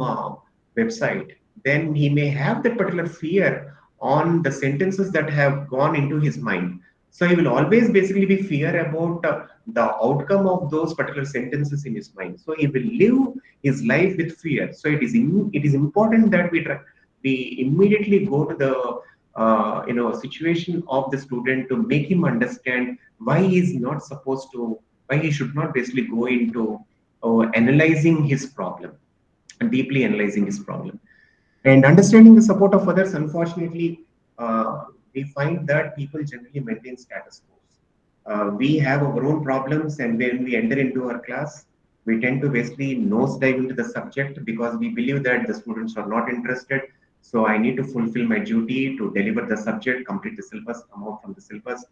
website, then he may have that particular fear on the sentences that have gone into his mind. So he will always basically be fear about the outcome of those particular sentences in his mind. So he will live his life with fear. So it is important that we immediately go to the situation of the student to make him understand why he is not supposed to, why he should not basically go into analyzing his problem and deeply analyzing his problem. And understanding the support of others, unfortunately, we find that people generally maintain status quo. We have our own problems, and when we enter into our class, we tend to basically nosedive into the subject because we believe that the students are not interested. So I need to fulfill my duty to deliver the subject, complete the syllabus, come out from the syllabus,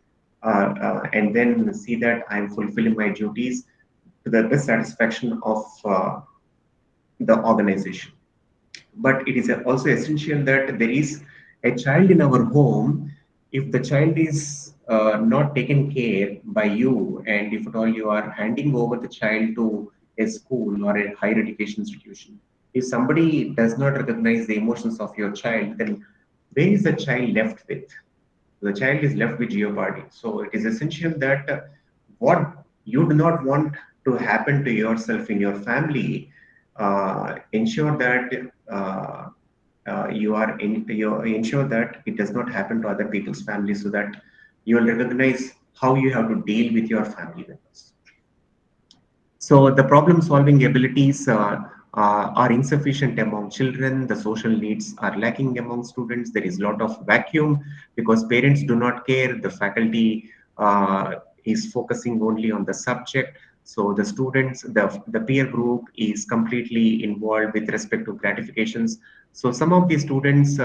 and then see that I'm fulfilling my duties to the best satisfaction of the organization. But it is also essential that there is a child in our home. If the child is not taken care by you, and if at all you are handing over the child to a school or a higher education institution, if somebody does not recognize the emotions of your child, then where is the child left with? The child is left with jeopardy. So it is essential that what you do not want to happen to yourself in your family, ensure that you ensure that it does not happen to other people's families, so that you will recognize how you have to deal with your family members. So the problem solving abilities are insufficient among children. The social needs are lacking among students. There is a lot of vacuum because parents do not care. The faculty is focusing only on the subject. So the students, the peer group is completely involved with respect to gratifications. So some of the students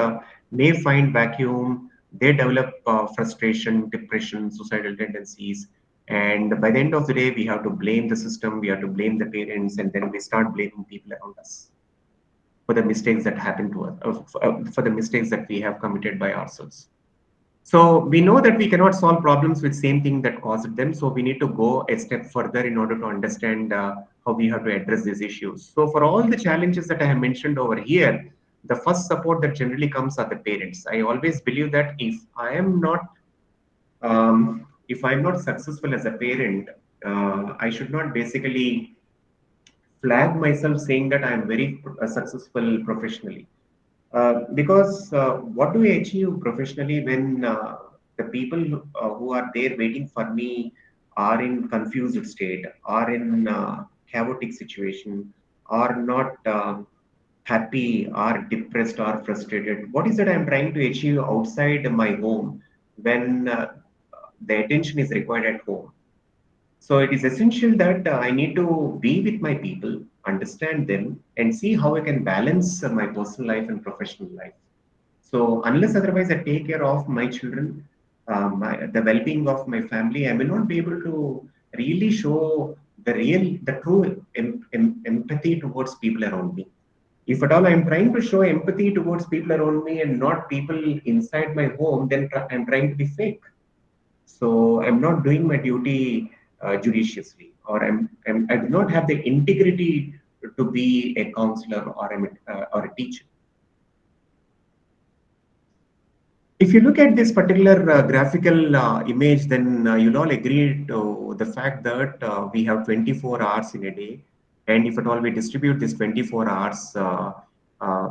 may find vacuum. They develop frustration, depression, suicidal tendencies, and by the end of the day, we have to blame the system, we have to blame the parents, and then we start blaming people around us. for the mistakes that happen to us, for the mistakes that we have committed by ourselves. So we know that we cannot solve problems with same thing that caused them. So we need to go a step further in order to understand how we have to address these issues. So for all the challenges that I have mentioned over here, the first support that generally comes are the parents. I always believe that if I'm not successful as a parent, I should not basically flag myself saying that I am very successful professionally. Because what do I achieve professionally when the people who are there waiting for me are in confused state, are in chaotic situation, are not happy, are depressed, or frustrated? What is it I'm trying to achieve outside my home when the attention is required at home? So it is essential that I need to be with my people, understand them, and see how I can balance my personal life and professional life. So unless otherwise I take care of my children, the well-being of my family, I will not be able to really show the true empathy towards people around me. If at all I'm trying to show empathy towards people around me and not people inside my home, then I'm trying to be fake. So I'm not doing my duty judiciously, or I do not have the integrity to be a counselor or a teacher. If you look at this particular graphical image, then you'll all agree to the fact that we have 24 hours in a day. And if at all we distribute this 24 hours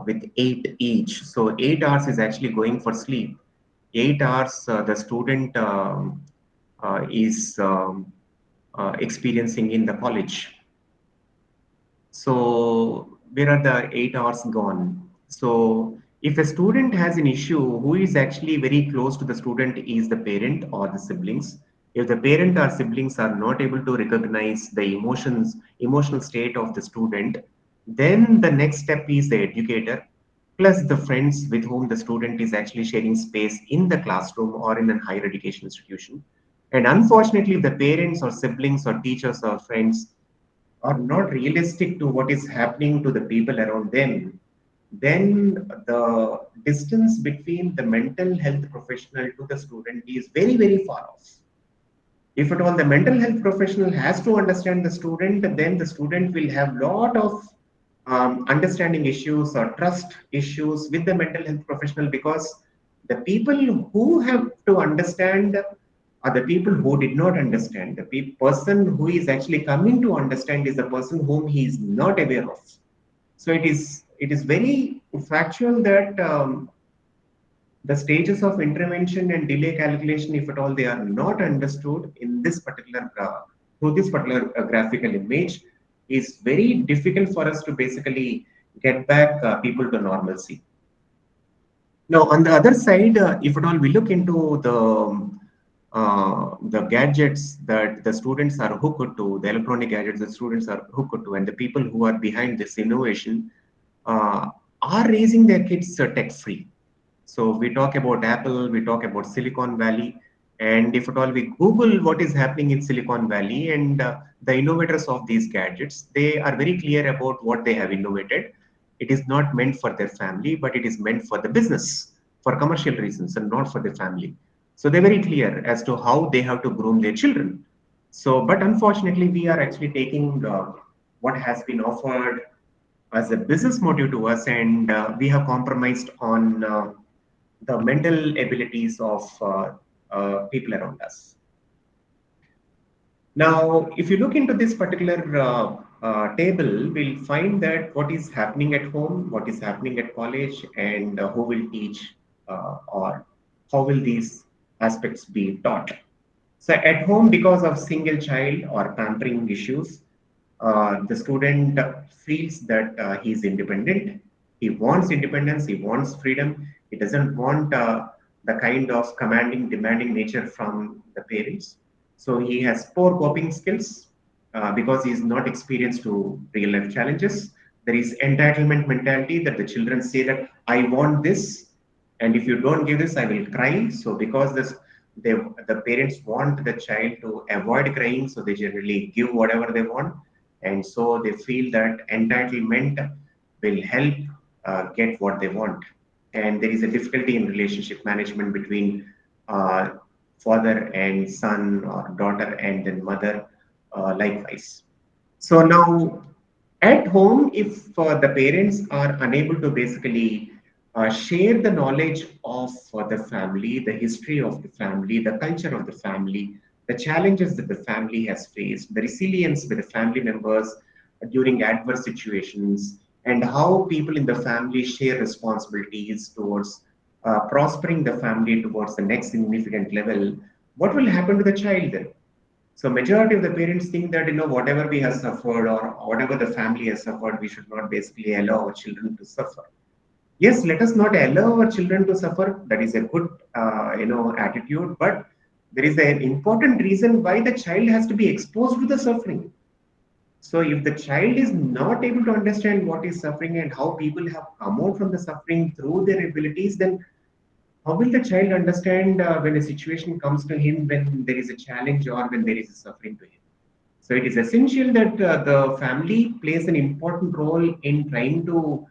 with 8 each, so 8 hours is actually going for sleep. 8 hours the student is experiencing in the college. So where are the 8 hours gone? So if a student has an issue, who is actually very close to the student is the parent or the siblings. If the parent or siblings are not able to recognize the emotional state of the student, then the next step is the educator plus the friends with whom the student is actually sharing space in the classroom or in a higher education institution. And unfortunately, the parents or siblings or teachers or friends are not realistic to what is happening to the people around them, then the distance between the mental health professional to the student is very, very far off. If at all the mental health professional has to understand the student, then the student will have lot of understanding issues or trust issues with the mental health professional, because the people who have to understand are the people who did not understand. The person who is actually coming to understand is the person whom he is not aware of. So it is very factual that the stages of intervention and delay calculation, if at all they are not understood in this particular through this particular graphical image, is very difficult for us to basically get back people to normalcy. Now, on the other side, if at all we look into the gadgets that the students are hooked to, the electronic gadgets the students are hooked to, and the people who are behind this innovation are raising their kids tech-free. So we talk about Apple, we talk about Silicon Valley, and if at all we Google what is happening in Silicon Valley and the innovators of these gadgets, they are very clear about what they have innovated. It is not meant for their family, but it is meant for the business, for commercial reasons, and not for the family. So they're very clear as to how they have to groom their children. So, but unfortunately, we are actually taking what has been offered as a business motive to us, and we have compromised on the mental abilities of people around us. Now, if you look into this particular table, we'll find that what is happening at home, what is happening at college, and who will teach or how will these aspects be taught. So at home, because of single child or pampering issues, the student feels that he is independent. He wants independence. He wants freedom. He doesn't want the kind of commanding, demanding nature from the parents. So he has poor coping skills because he is not experienced to real life challenges. There is entitlement mentality that the children say that I want this, and if you don't give this, I will cry. So because the parents want the child to avoid crying, so they generally give whatever they want, and so they feel that entitlement will help get what they want. And there is a difficulty in relationship management between uh, father and son, or daughter and then mother, likewise. So now at home, if the parents are unable to basically share the knowledge of the family, the history of the family, the culture of the family, the challenges that the family has faced, the resilience with the family members during adverse situations, and how people in the family share responsibilities towards prospering the family towards the next significant level, what will happen to the child then? So majority of the parents think that whatever we have suffered or whatever the family has suffered, we should not basically allow our children to suffer. Yes, let us not allow our children to suffer. That is a good attitude, but there is an important reason why the child has to be exposed to the suffering. So if the child is not able to understand what is suffering and how people have come out from the suffering through their abilities, then how will the child understand when a situation comes to him, when there is a challenge or when there is a suffering to him? So it is essential that the family plays an important role in trying to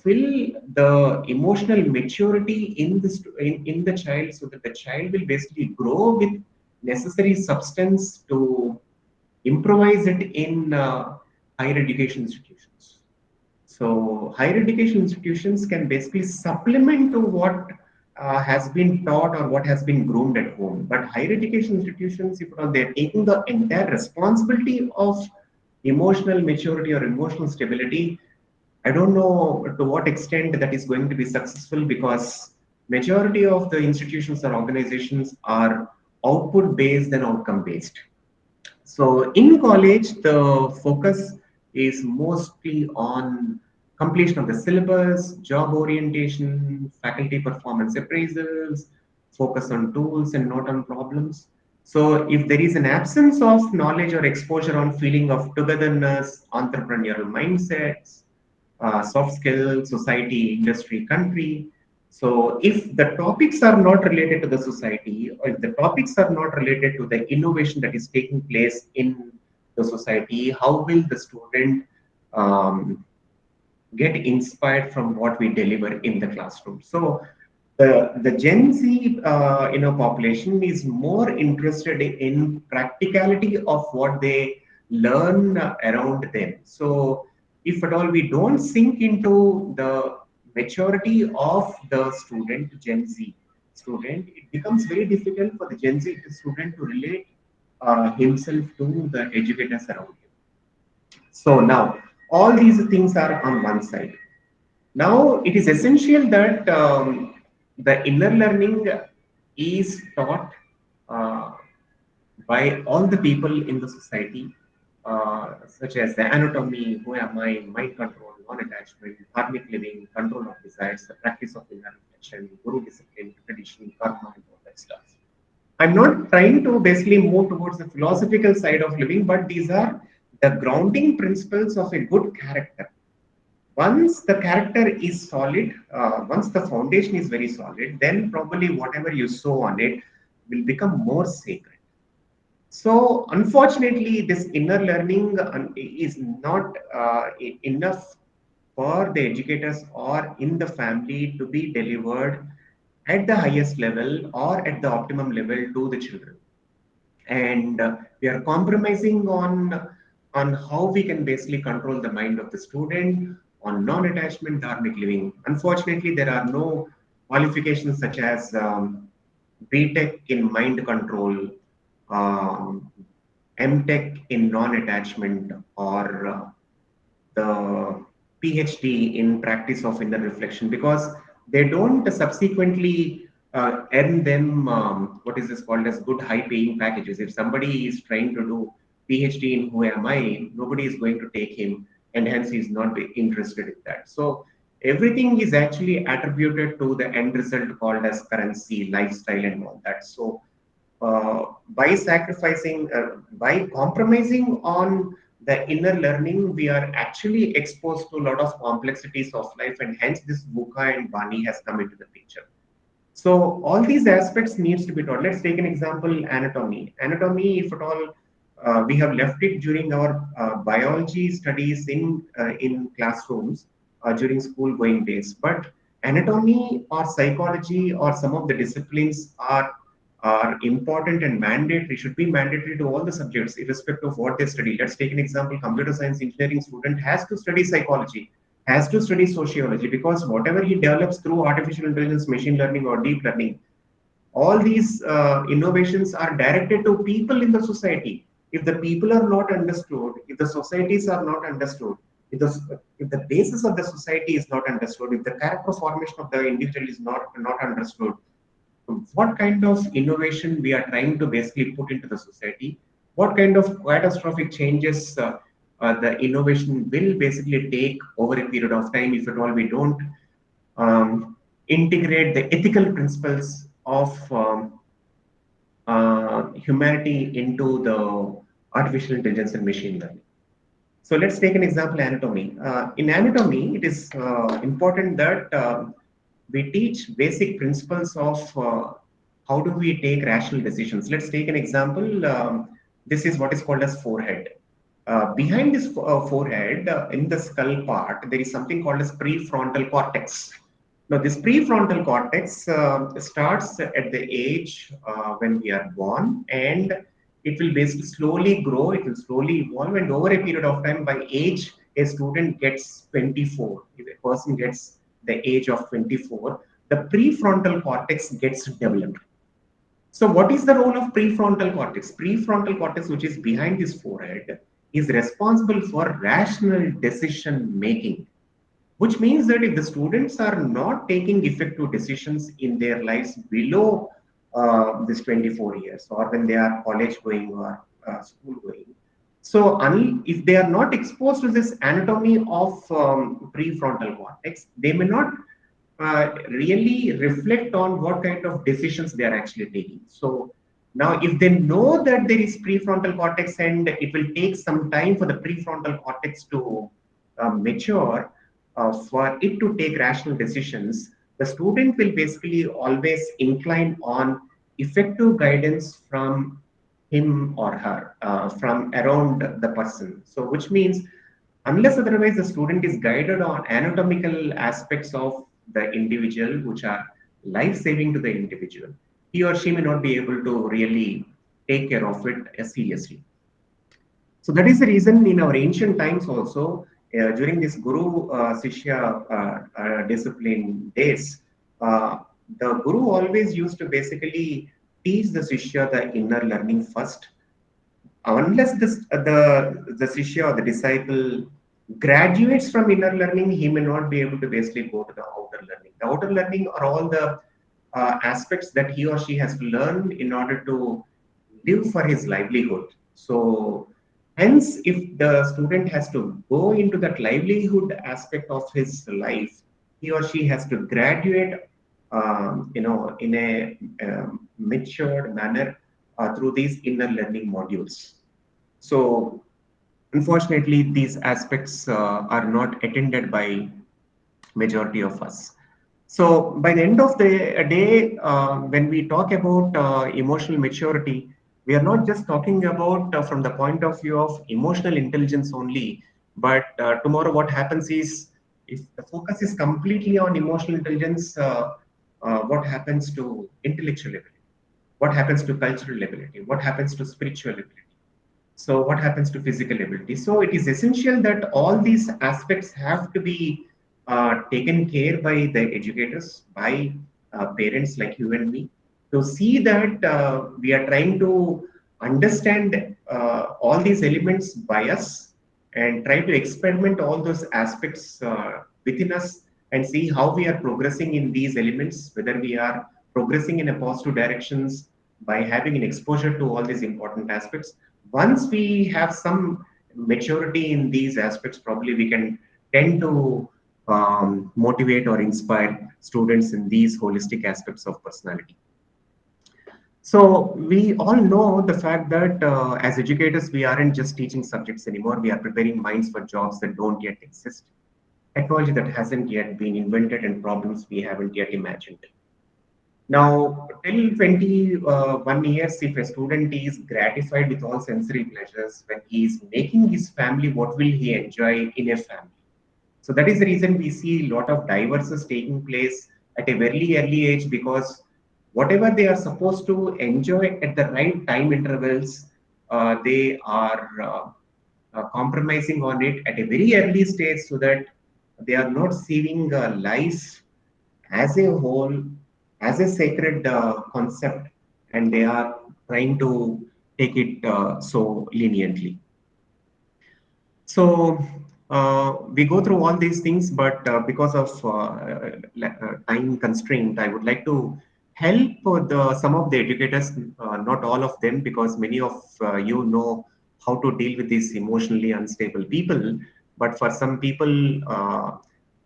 fill the emotional maturity in the child, so that the child will basically grow with necessary substance to improvise it in higher education institutions. So higher education institutions can basically supplement to what has been taught or what has been groomed at home. But higher education institutions, if they're taking the entire responsibility of emotional maturity or emotional stability, I don't know to what extent that is going to be successful, because majority of the institutions or organizations are output based and outcome based. So in college, the focus is mostly on completion of the syllabus, job orientation, faculty performance appraisals, focus on tools and not on problems. So if there is an absence of knowledge or exposure on feeling of togetherness, entrepreneurial mindsets, soft skills, society, industry, country. So if the topics are not related to the society, or if the topics are not related to the innovation that is taking place in the society, how will the student um, get inspired from what we deliver in the classroom? So the Gen Z population is more interested in practicality of what they learn around them. So if at all we don't sink into the maturity of the student, Gen Z student, it becomes very difficult for the Gen Z student to relate himself to the educators around him. So now all these things are on one side. Now, it is essential that the inner learning is taught uh, by all the people in the society, such as the anatomy, who am I, mind control, non-attachment, karmic living, control of desires, the practice of inner reflection, guru discipline, tradition, karma, and all that stuff. I'm not trying to basically move towards the philosophical side of living, but these are the grounding principles of a good character. Once the character is solid, once the foundation is very solid, then probably whatever you sow on it will become more sacred. So unfortunately, this inner learning is not enough for the educators or in the family to be delivered at the highest level or at the optimum level to the children. And we are compromising on how we can basically control the mind of the student on non-attachment dharmic living. Unfortunately, there are no qualifications such as BTech in mind control, um, MTech in non-attachment, or the PhD in practice of inner reflection, because they don't subsequently earn them what is this called as good high paying packages. If somebody is trying to do PhD in who am I, nobody is going to take him, and hence he is not interested in that. So everything is actually attributed to the end result called as currency, lifestyle, and all that. So by sacrificing, by compromising on the inner learning, we are actually exposed to a lot of complexities of life, and hence this VUCA and BANI has come into the picture. So all these aspects needs to be taught. Let's take an example, anatomy. Anatomy, if at all we have left it during our biology studies in classrooms, during school going days. But anatomy or psychology or some of the disciplines are important and mandatory, should be mandatory to all the subjects, irrespective of what they study. Let's take an example: computer science engineering student has to study psychology, has to study sociology, because whatever he develops through artificial intelligence, machine learning, or deep learning, all these innovations are directed to people in the society. If the people are not understood, if the societies are not understood, if the basis of the society is not understood, if the character formation of the individual is not understood, what kind of innovation we are trying to basically put into the society, what kind of catastrophic changes the innovation will basically take over a period of time, if at all we don't integrate the ethical principles of humanity into the artificial intelligence and machine learning. So let's take an example: anatomy. In anatomy, it is important that we teach basic principles of how do we take rational decisions. Let's take an example. This is what is called as forehead. Behind this forehead, in the skull part, there is something called as prefrontal cortex. Now, this prefrontal cortex starts at the age when we are born, and it will basically slowly grow, it will slowly evolve, and over a period of time, by age, a student gets 24. If a person gets the age of 24, the prefrontal cortex gets developed. So what is the role of prefrontal cortex? Prefrontal cortex, which is behind this forehead, is responsible for rational decision making, which means that if the students are not taking effective decisions in their lives below this 24 years, or when they are college going or school going, so if they are not exposed to this anatomy of prefrontal cortex, they may not really reflect on what kind of decisions they are actually taking. So now, if they know that there is prefrontal cortex and it will take some time for the prefrontal cortex to mature, for it to take rational decisions, the student will basically always incline on effective guidance from him or her, from around the person. So, which means, unless otherwise the student is guided on anatomical aspects of the individual, which are life-saving to the individual, he or she may not be able to really take care of it seriously. So that is the reason in our ancient times also, during this Guru Sishya discipline days, the Guru always used to basically teach the Sishya the inner learning first. Unless the Sishya or the disciple graduates from inner learning, he may not be able to basically go to the outer learning. The outer learning are all the aspects that he or she has to learn in order to live for his livelihood. So hence, if the student has to go into that livelihood aspect of his life, he or she has to graduate, in a matured manner through these inner learning modules. So unfortunately, these aspects are not attended by majority of us. So by the end of the day, when we talk about emotional maturity, we are not just talking about from the point of view of emotional intelligence only, but tomorrow what happens is, if the focus is completely on emotional intelligence, what happens to intellectual ability? What happens to cultural ability? What happens to spiritual ability? So what happens to physical ability? So it is essential that all these aspects have to be taken care by the educators, by parents like you and me, to see that we are trying to understand all these elements by us and try to experiment all those aspects within us and see how we are progressing in these elements, whether we are progressing in a positive directions by having an exposure to all these important aspects. Once we have some maturity in these aspects, probably we can tend to motivate or inspire students in these holistic aspects of personality. So we all know the fact that as educators, we aren't just teaching subjects anymore. We are preparing minds for jobs that don't yet exist, technology that hasn't yet been invented, and problems we haven't yet imagined. Now, till 21 years, if a student is gratified with all sensory pleasures, when he is making his family, what will he enjoy in a family? So that is the reason we see a lot of diverses taking place at a very early age, because whatever they are supposed to enjoy at the right time intervals, they are compromising on it at a very early stage, so that they are not seeing life as a whole, as a sacred concept, and they are trying to take it so leniently. So we go through all these things, but because of time constraint, I would like to help some of the educators, not all of them, because many of you know how to deal with these emotionally unstable people. But for some people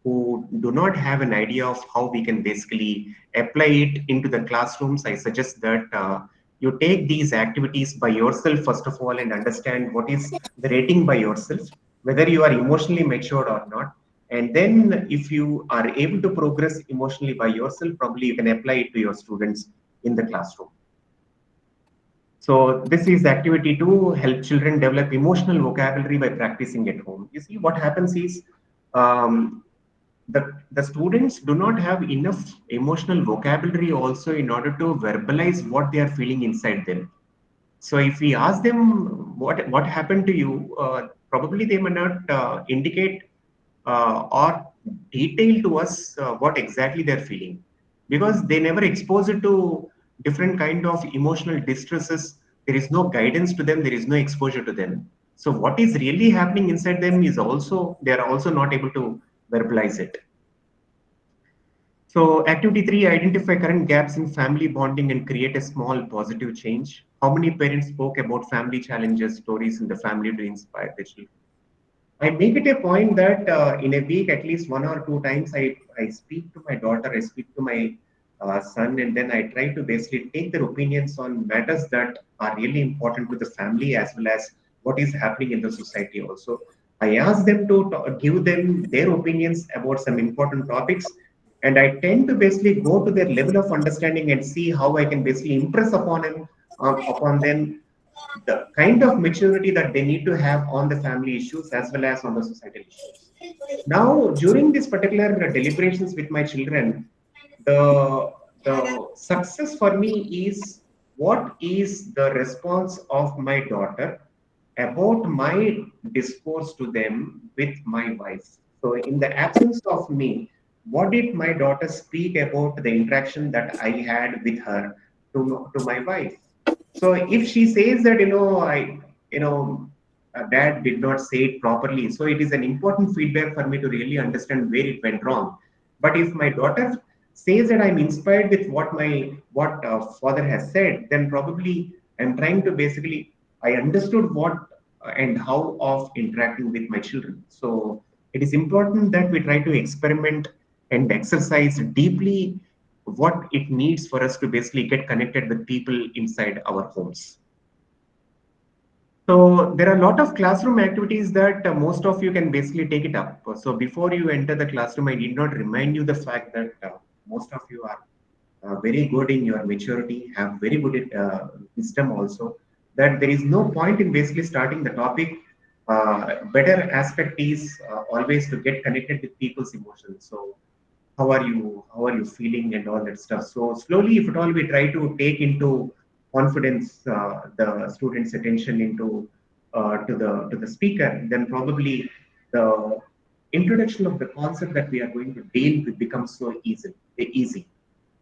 who do not have an idea of how we can basically apply it into the classrooms, I suggest that you take these activities by yourself first of all and understand what is the rating by yourself, whether you are emotionally matured or not. And then if you are able to progress emotionally by yourself, probably you can apply it to your students in the classroom. So this is activity to help children develop emotional vocabulary by practicing at home. You see, what happens is um, the students do not have enough emotional vocabulary also in order to verbalize what they are feeling inside them. So if we ask them what happened to you, probably they may not indicate or detail to us what exactly they're feeling, because they never expose it to different kind of emotional distresses. There is no guidance to them. There is no exposure to them. So what is really happening inside them is also, they are also not able to verbalize it. So activity 3, identify current gaps in family bonding and create a small positive change. How many parents spoke about family challenges, stories in the family to inspire the children? I make it a point that in a week, at least 1 or 2 times, I speak to my daughter, I speak to my son, and then I try to basically take their opinions on matters that are really important to the family as well as what is happening in the society also. I ask them to give them their opinions about some important topics, and I tend to basically go to their level of understanding and see how I can basically impress upon them the kind of maturity that they need to have on the family issues as well as on the societal issues. Now, during this particular deliberations with my children, the success for me is what is the response of my daughter about my discourse to them with my wife. So, in the absence of me, what did my daughter speak about the interaction that I had with her to my wife? So if she says that, you know, dad did not say it properly, so it is an important feedback for me to really understand where it went wrong. But if my daughter says that I'm inspired with what father has said, then probably I'm trying to basically, I understood what and how of interacting with my children. So it is important that we try to experiment and exercise deeply what it needs for us to basically get connected with people inside our homes. So there are a lot of classroom activities that most of you can basically take it up. So before you enter the classroom, I need not remind you the fact that most of you are very good in your maturity, have very good wisdom also, that there is no point in basically starting the topic. Better aspect is always to get connected with people's emotions. So how are you feeling and all that stuff. So slowly, if at all we try to take into confidence the students attention into to the speaker, then probably the introduction of the concept that we are going to deal with becomes so easy.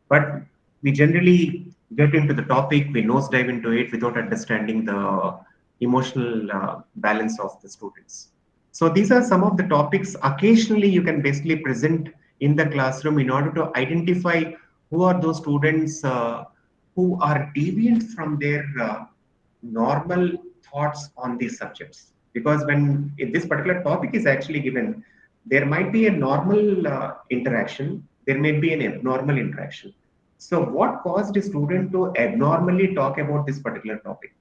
But we generally get into the topic, we nosedive into it without understanding the emotional balance of the students. So these are some of the topics occasionally you can basically present in the classroom in order to identify who are those students who are deviant from their normal thoughts on these subjects. Because when this particular topic is actually given, there might be a normal interaction, there may be an abnormal interaction. So what caused a student to abnormally talk about this particular topic?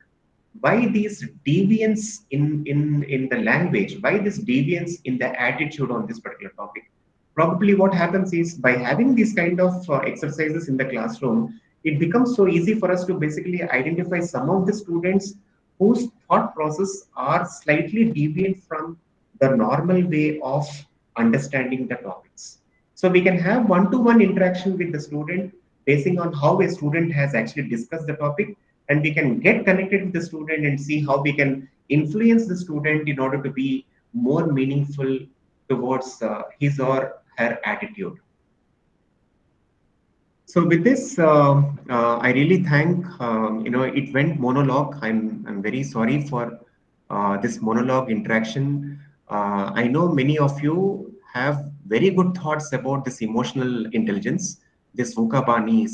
Why these deviance in the language? Why this deviance in the attitude on this particular topic? Probably what happens is, by having these kind of exercises in the classroom, it becomes so easy for us to basically identify some of the students whose thought process are slightly deviant from the normal way of understanding the topics. So we can have one-to-one interaction with the student basing on how a student has actually discussed the topic, and we can get connected with the student and see how we can influence the student in order to be more meaningful towards his or her attitude. So with this, I really thank, it went monologue. I'm very sorry for this monologue interaction. I know many of you have very good thoughts about this emotional intelligence, this VUCA-BANI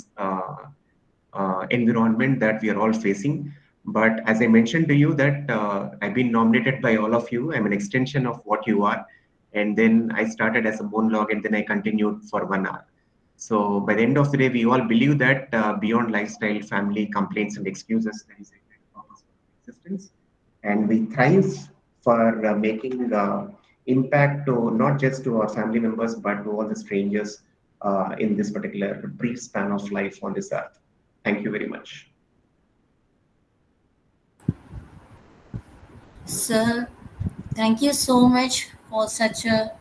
environment that we are all facing. But as I mentioned to you that I've been nominated by all of you. I'm an extension of what you are. And then I started as a monologue and then I continued for 1 hour. So by the end of the day, we all believe that beyond lifestyle, family, complaints, and excuses, there is a great purpose for existence. And we thrive for making impact to not just to our family members, but to all the strangers in this particular brief span of life on this earth. Thank you very much. Sir, thank you so much for such a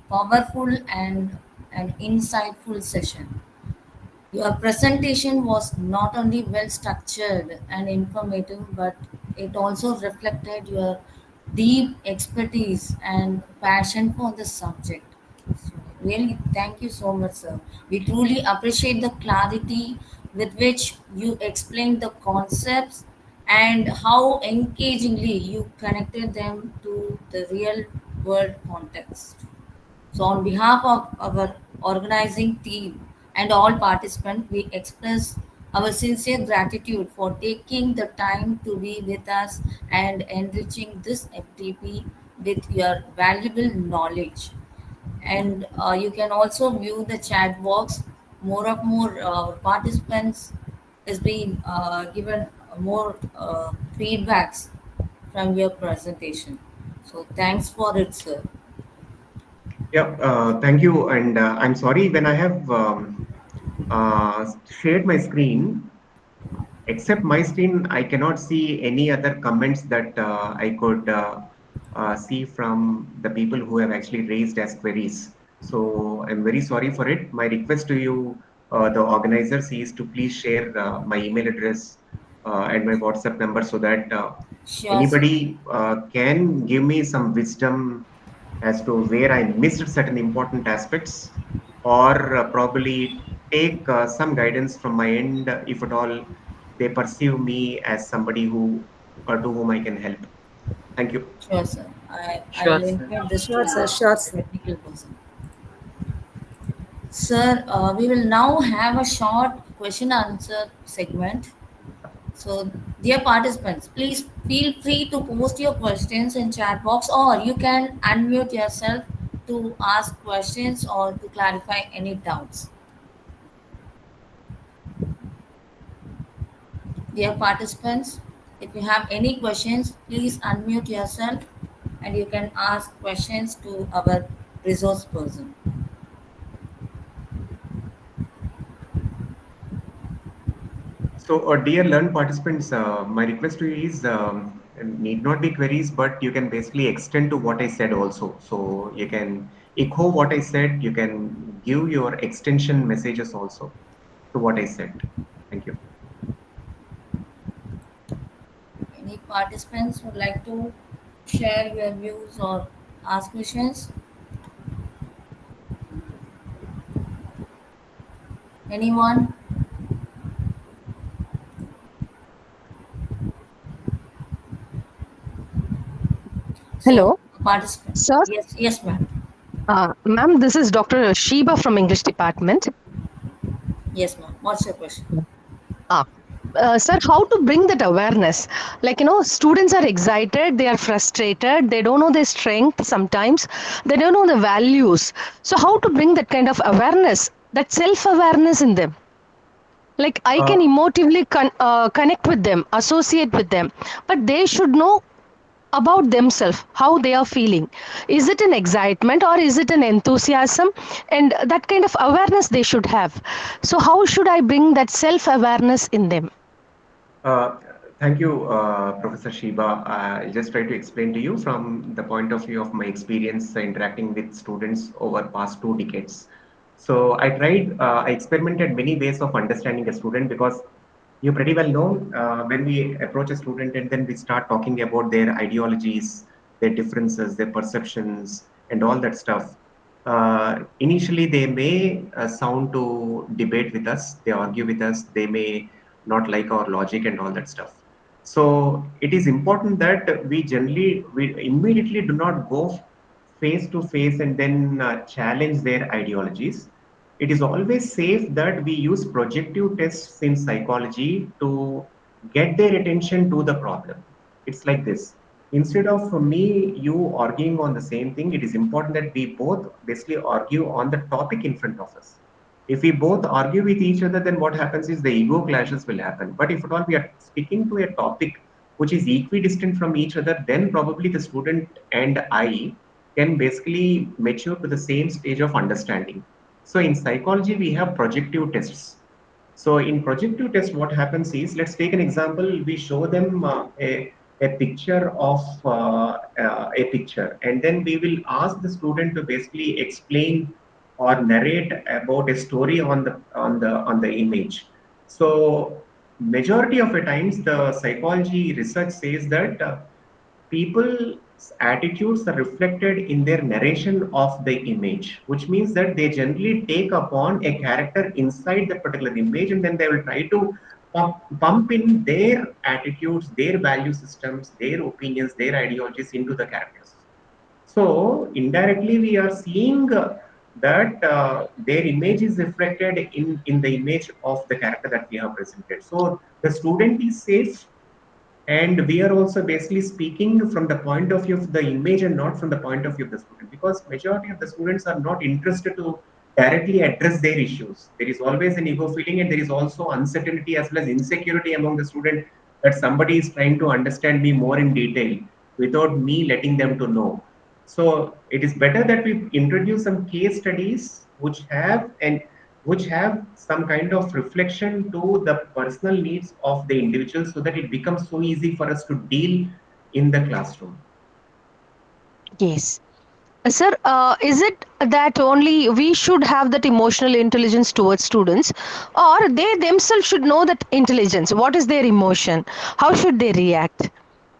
powerful and an insightful session. Your presentation was not only well structured and informative, but it also reflected your deep expertise and passion for the subject. So, really, thank you so much, sir. We truly appreciate the clarity with which you explained the concepts and how engagingly you connected them to the real world context. So, on behalf of our organizing team and all participants, we express our sincere gratitude for taking the time to be with us and enriching this FTP with your valuable knowledge. And you can also view the chat box. More participants is being given more feedbacks from your presentation. So thanks for it, sir. Yeah, thank you. And I'm sorry when I have shared my screen, except my screen, I cannot see any other comments that I could see from the people who have actually raised as queries. So I'm very sorry for it. My request to you, the organizers, is to please share my email address and my WhatsApp number so that Sure, sir. anybody can give me some wisdom as to where I missed certain important aspects, or probably take some guidance from my end if at all they perceive me as somebody who to whom I can help. Thank you. Sure, sir. I Sure, will sir. input this to Sure, sir. Sure, the sir. technical person. Sir, we will now have a short question answer segment. So, dear participants, please feel free to post your questions in chat box, or you can unmute yourself to ask questions or to clarify any doubts. Dear participants, if you have any questions, please unmute yourself and you can ask questions to our resource person. So, dear learned participants, my request to you is need not be queries, but you can basically extend to what I said also. So you can echo what I said. You can give your extension messages also to what I said. Thank you. Any participants would like to share your views or ask questions? Anyone? So, Hello, participant. sir. Yes, yes, ma'am. Ma'am, this is Dr. Sheba from English department. Yes, ma'am. What's your question? Ah, sir, how to bring that awareness? Like, students are excited, they are frustrated, they don't know their strength sometimes, they don't know the values. So, how to bring that kind of awareness, that self awareness in them? Like, I can Uh, emotively connect with them, associate with them, but they should know about themselves, how they are feeling. Is it an excitement or is it an enthusiasm? And that kind of awareness they should have. So how should I bring that self awareness in them? Uh, Thank you, Professor Shiba. I'll just try to explain to you from the point of view of my experience interacting with students over past 2 decades. So I experimented many ways of understanding a student because you pretty well know when we approach a student and then we start talking about their ideologies, their differences, their perceptions, and all that stuff. Initially, they may sound to debate with us, they argue with us, they may not like our logic and all that stuff. So it is important that we immediately do not go face to face and then challenge their ideologies. It is always safe that we use projective tests in psychology to get their attention to the problem. It's like this. Instead of me, you arguing on the same thing, it is important that we both basically argue on the topic in front of us. If we both argue with each other, then what happens is the ego clashes will happen. But if at all we are sticking to a topic which is equidistant from each other, then probably the student and I can basically mature to the same stage of understanding. So in psychology, we have projective tests. So in projective test, what happens is, let's take an example. We show them a picture of a picture, and then we will ask the student to basically explain or narrate about a story on the image. So majority of the times, the psychology research says that people's attitudes are reflected in their narration of the image, which means that they generally take upon a character inside that particular image and then they will try to pump in their attitudes, their value systems, their opinions, their ideologies into the characters. So indirectly, we are seeing that their image is reflected in the image of the character that we have presented. So the student is safe, and we are also basically speaking from the point of view of the image and not from the point of view of the student, because majority of the students are not interested to directly address their issues. There is always an ego feeling, and there is also uncertainty as well as insecurity among the student that somebody is trying to understand me more in detail without me letting them to know. So it is better that we introduce some case studies which have some kind of reflection to the personal needs of the individual, so that it becomes so easy for us to deal in the classroom. Yes. Sir, is it that only we should have that emotional intelligence towards students, or they themselves should know that intelligence? What is their emotion? How should they react?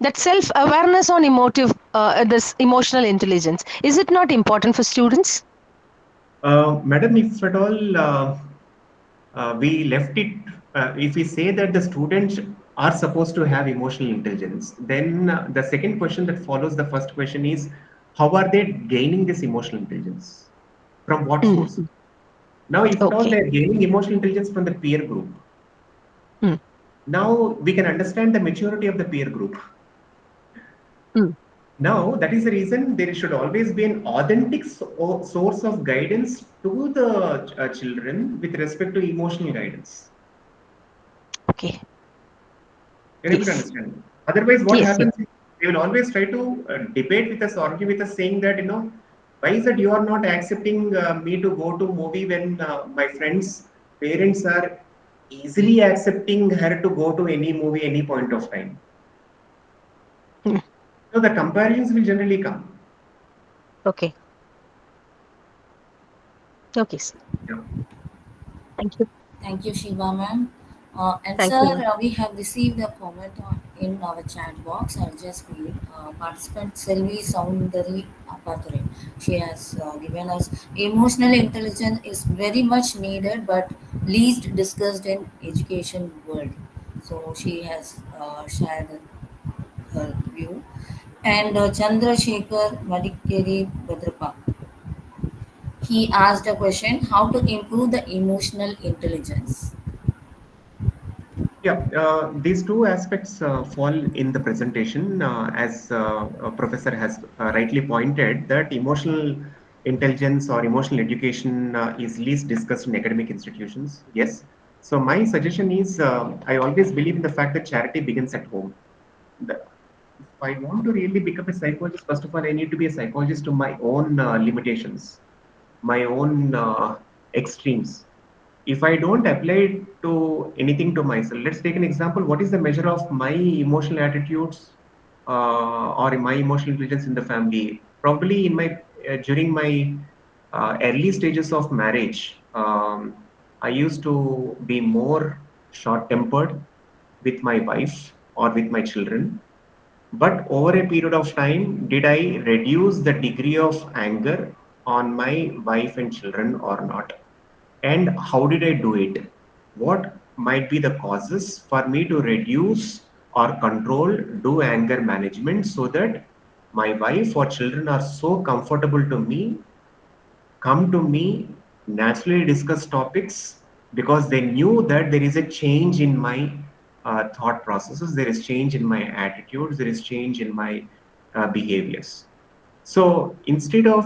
That self awareness on this emotional intelligence, is it not important for students? Madam, if at all we left it, if we say that the students are supposed to have emotional intelligence, then the second question that follows the first question is, how are they gaining this emotional intelligence? From what Mm. source? Now, if at all Okay. they're gaining emotional intelligence from the peer group, Mm. now we can understand the maturity of the peer group. Mm. Now, that is the reason there should always be an authentic source of guidance to the children with respect to emotional guidance. Okay. You're able to Yes. understand. Otherwise, what Yes. Yes. happens is they will always try to debate with us, argue with us, saying that, why is it you are not accepting me to go to movie when my friends' parents are easily accepting her to go to any movie any point of time? Mm. So the comparisons will generally come. Okay. Okay, sir. Yeah. Thank you. Thank you, Shiva ma'am. And Thank sir, you, ma'am. we have received a comment in our chat box. I'll just read. Participant Selvi Soundari Apathure. She has given us emotional intelligence is very much needed, but least discussed in education world. So she has shared her view. And Chandrasekhar Madikeri Badrapa. He asked a question: How to improve the emotional intelligence? Yeah, these two aspects fall in the presentation, as a professor has rightly pointed that emotional intelligence or emotional education is least discussed in academic institutions. Yes. So my suggestion is, I always believe in the fact that charity begins at home. If I want to really become a psychologist, first of all, I need to be a psychologist to my own limitations, my own extremes. if I don't apply it to anything to myself, let's take an example. What is the measure of my emotional attitudes or my emotional intelligence in the family? Probably in my during my early stages of marriage, I used to be more short-tempered with my wife or with my children. But over a period of time, did I reduce the degree of anger on my wife and children or not? And how did I do it? What might be the causes for me to reduce or control, do anger management so that my wife or children are so comfortable to me, come to me, naturally discuss topics because they knew that there is a change in my thought processes, there is change in my attitudes, there is change in my behaviors. So instead of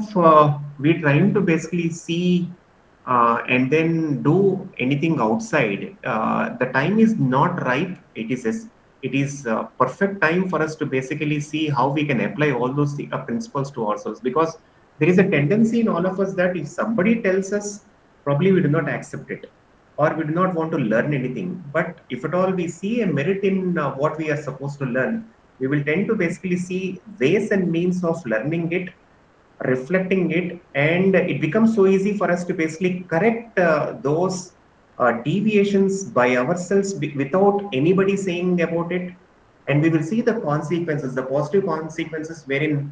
we trying to basically see and then do anything outside, the time is not ripe. It is perfect time for us to basically see how we can apply all those principles to ourselves, because there is a tendency in all of us that if somebody tells us, probably we do not accept it or we do not want to learn anything. But if at all we see a merit in what we are supposed to learn, we will tend to basically see ways and means of learning it, reflecting it, and it becomes so easy for us to basically correct those deviations by ourselves without anybody saying about it. And we will see the consequences, the positive consequences, wherein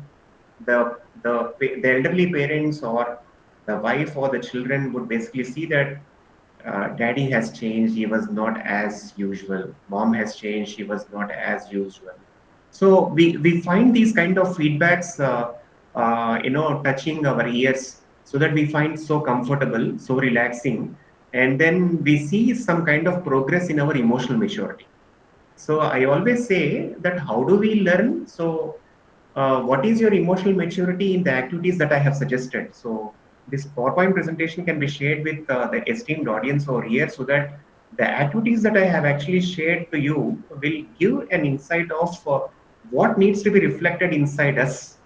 the elderly parents or the wife or the children would basically see that daddy has changed, he was not as usual, mom has changed, she was not as usual. So we find these kind of feedbacks touching our ears, so that we find so comfortable, so relaxing, and then we see some kind of progress in our emotional maturity. So I always say that how do we learn? So what is your emotional maturity in the activities that I have suggested? So this PowerPoint presentation can be shared with the esteemed audience over here, so that the activities that I have actually shared to you will give an insight of what needs to be reflected inside us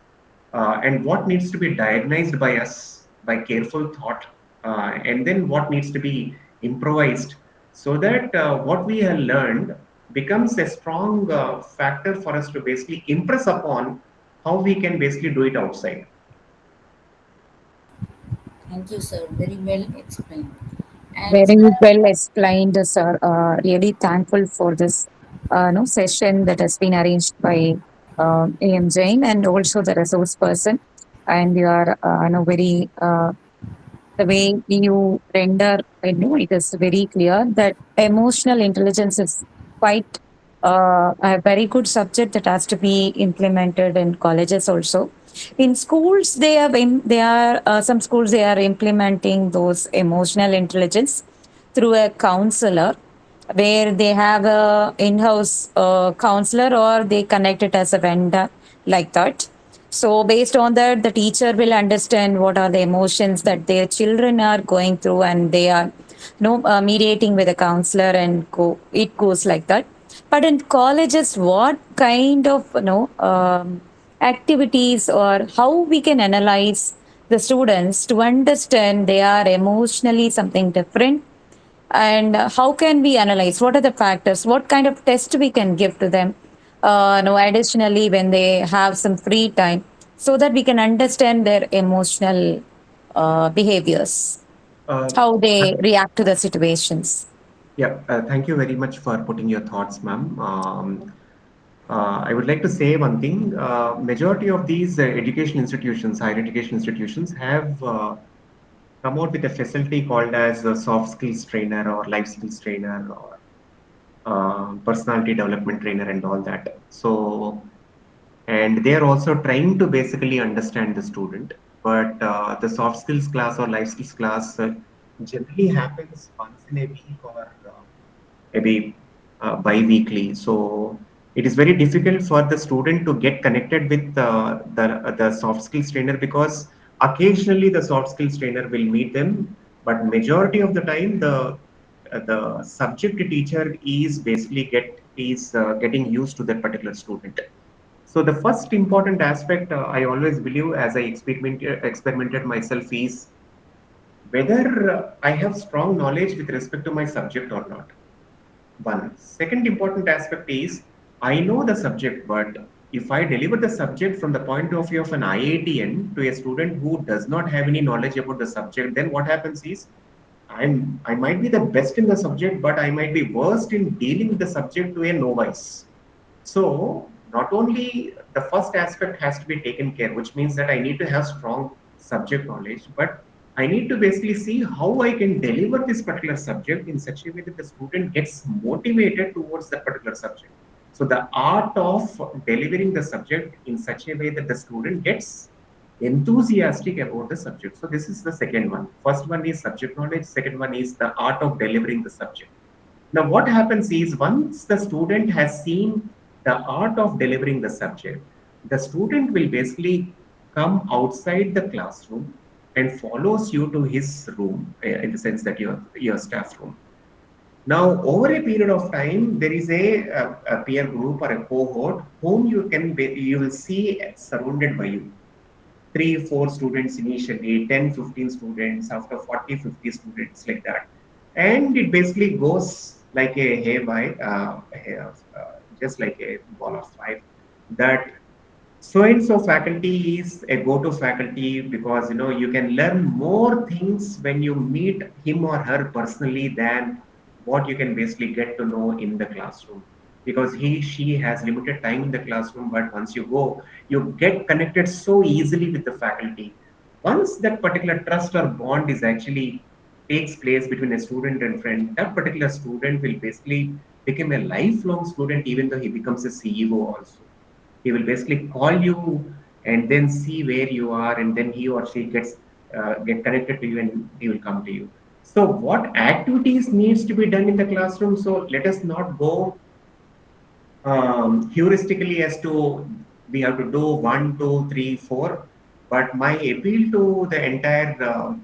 and what needs to be diagnosed by us by careful thought, and then what needs to be improvised, so that what we have learned becomes a strong factor for us to basically impress upon how we can basically do it outside. Thank you, sir. Very well explained. And Very sir, well explained, sir. Really thankful for this no, session that has been arranged by AM Jain and also the resource person. And you are no, very the way you render, it is very clear that emotional intelligence is quite a very good subject that has to be implemented in colleges also. In schools, they are some schools they are implementing those emotional intelligence through a counselor, where they have a in-house counselor or they connect it as a vendor like that. So based on that, the teacher will understand what are the emotions that their children are going through, and they are mediating with a counselor, and it goes like that. But in colleges, what kind of activities or how we can analyze the students to understand they are emotionally something different, and how can we analyze what are the factors, what kind of test we can give to them no additionally when they have some free time, so that we can understand their emotional behaviors, Uh, how they react to the situations. yeah, thank you very much for putting your thoughts, ma'am. I would like to say one thing. Majority of these education institutions, higher education institutions, have come out with a facility called as a soft skills trainer or life skills trainer or personality development trainer and all that. So, and they are also trying to basically understand the student. But the soft skills class or life skills class generally happens once in a week or maybe bi-weekly. So it is very difficult for the student to get connected with the soft skills trainer, because occasionally the soft skills trainer will meet them, but majority of the time the subject teacher is basically getting used to that particular student. So the first important aspect I always believe, as I experimented myself, is whether I have strong knowledge with respect to my subject or not. One. Second important aspect is I know the subject, but if I deliver the subject from the point of view of an IITN to a student who does not have any knowledge about the subject, then what happens is I might be the best in the subject, but I might be worst in dealing with the subject to a novice. So not only the first aspect has to be taken care, which means that I need to have strong subject knowledge, but I need to basically see how I can deliver this particular subject in such a way that the student gets motivated towards that particular subject. So the art of delivering the subject in such a way that the student gets enthusiastic about the subject. So this is the second one. First one is subject knowledge. Second one is the art of delivering the subject. Now, what happens is once the student has seen the art of delivering the subject, the student will basically come outside the classroom and follows you to his room, in the sense that your staff room. Now, over a period of time, there is a peer group or a cohort whom you will see surrounded by you. 3 4 students initially, 10 15 students, after 40 50 students, like that. And it basically goes like a just like a ball of fire, that so and so faculty is a go-to faculty because you can learn more things when you meet him or her personally than what you can basically get to know in the classroom, because he she has limited time in the classroom, but once you go, you get connected so easily with the faculty. Once that particular trust or bond is actually takes place between a student and friend, that particular student will basically become a lifelong student even though he becomes a CEO also. He will basically call you and then see where you are, and then he or she get connected to you and he will come to you. So what activities needs to be done in the classroom? So let us not go heuristically as to we have to do 1 2 3 4, but my appeal to the entire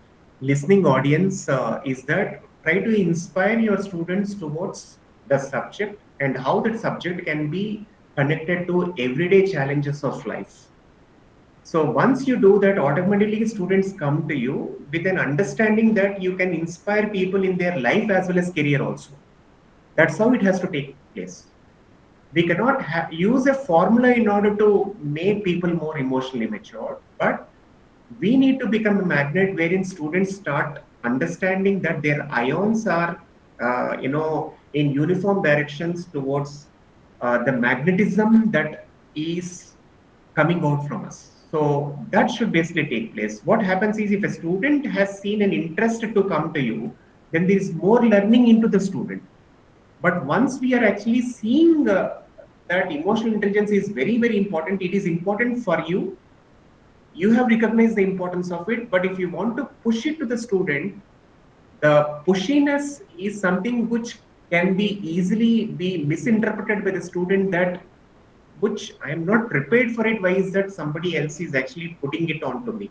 listening audience is that try to inspire your students towards the subject and how that subject can be connected to everyday challenges of life. So once you do that, automatically students come to you with an understanding that you can inspire people in their life as well as career also. That's how it has to take place. We cannot use a formula in order to make people more emotionally mature, but we need to become a magnet wherein students start understanding that their ions are in uniform directions towards the magnetism that is coming out from us. So that should basically take place. What happens is if a student has seen an interest to come to you, then there is more learning into the student. But once we are actually seeing that emotional intelligence is very, very important, it is important for you. You have recognized the importance of it. But if you want to push it to the student, the pushiness is something which can be easily be misinterpreted by the student, that which I am not prepared for it. Why is that somebody else is actually putting it onto me?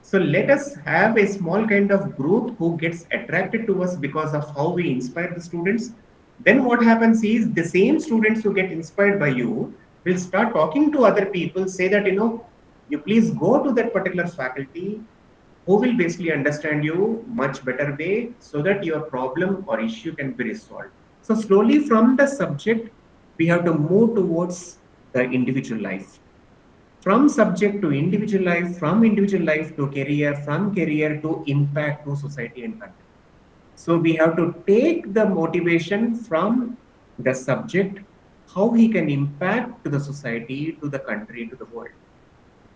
So let us have a small kind of group who gets attracted to us because of how we inspire the students. Then what happens is the same students who get inspired by you will start talking to other people, say that, you please go to that particular faculty who will basically understand you much better way so that your problem or issue can be resolved. So slowly from the subject, we have to move towards the individual life, from subject to individual life, from individual life to career, from career to impact to society and country. So we have to take the motivation from the subject, how he can impact to the society, to the country, to the world.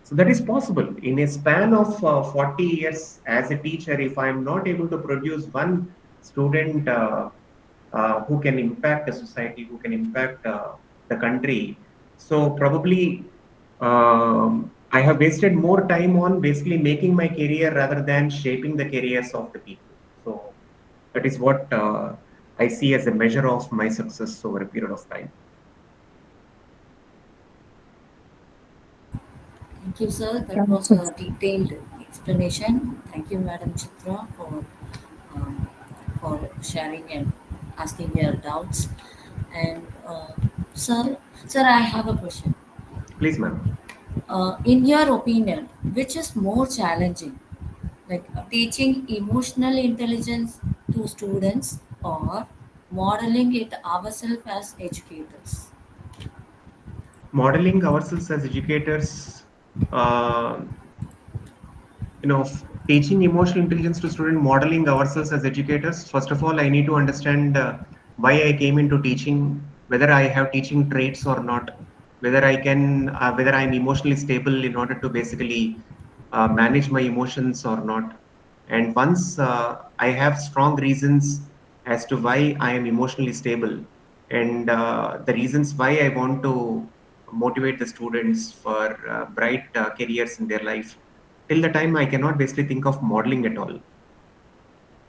So that is possible in a span of 40 years as a teacher. If I am not able to produce one student who can impact the society, who can impact the country, so probably I have wasted more time on basically making my career rather than shaping the careers of the people. So that is what I see as a measure of my success over a period of time. Thank you, sir. That was Yes. a detailed explanation. Thank you, Madam Chitra, um, for sharing and asking your doubts. And sir, I have a question. Please, ma'am. In your opinion, which is more challenging, like teaching emotional intelligence to students or modeling it ourselves as educators. Modeling ourselves as educators, uh, teaching emotional intelligence to student, modeling ourselves as educators. First of all, I need to understand why I came into teaching, whether I have teaching traits or not, whether I'm emotionally stable in order to basically manage my emotions or not. And once I have strong reasons as to why I am emotionally stable, and the reasons why I want to motivate the students for bright careers in their life, till the time I cannot basically think of modeling at all.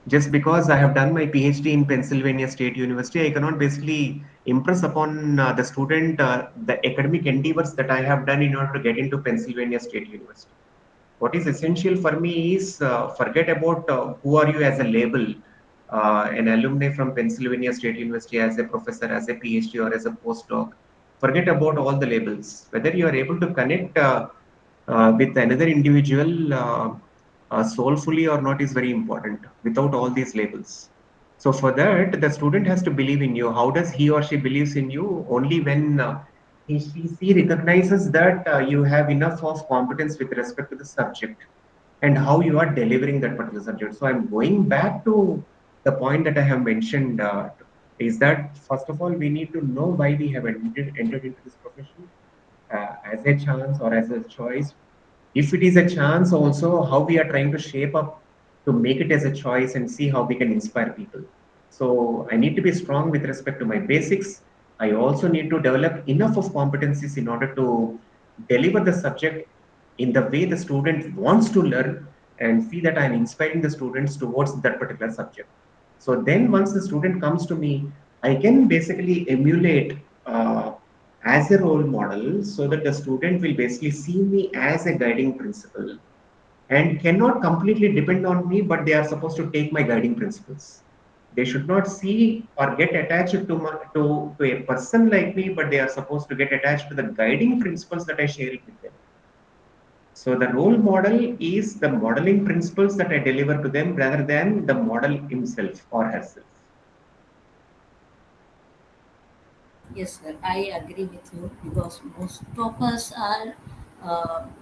Just because I have done my PhD in Pennsylvania State University, I cannot basically impress upon the student the academic endeavors that I have done in order to get into Pennsylvania State University. What is essential for me is forget about who are you as a label, an alumni from Pennsylvania State University, as a professor, as a PhD, or as a postdoc. Forget about all the labels. Whether you are able to connect with another individual soulfully or not is very important without all these labels. So for that, the student has to believe in you. How does he or she believes in you? Only when she recognizes that you have enough of competence with respect to the subject and how you are delivering that particular subject. So I'm going back to the point that I have mentioned, is that first of all, we need to know why we have entered into this profession, as a chance or as a choice. If it is a chance, also how we are trying to shape up to make it as a choice and see how we can inspire people. So I need to be strong with respect to my basics. I also need to develop enough of competencies in order to deliver the subject in the way the student wants to learn, and see that I'm inspiring the students towards that particular subject. So then once the student comes to me, I can basically emulate as a role model, so that the student will basically see me as a guiding principle and cannot completely depend on me, but they are supposed to take my guiding principles. They should not see or get attached to a person like me, but they are supposed to get attached to the guiding principles that I share it with them. So the role model is the modeling principles that I deliver to them rather than the model himself or herself. Yes, sir, I agree with you because most of us are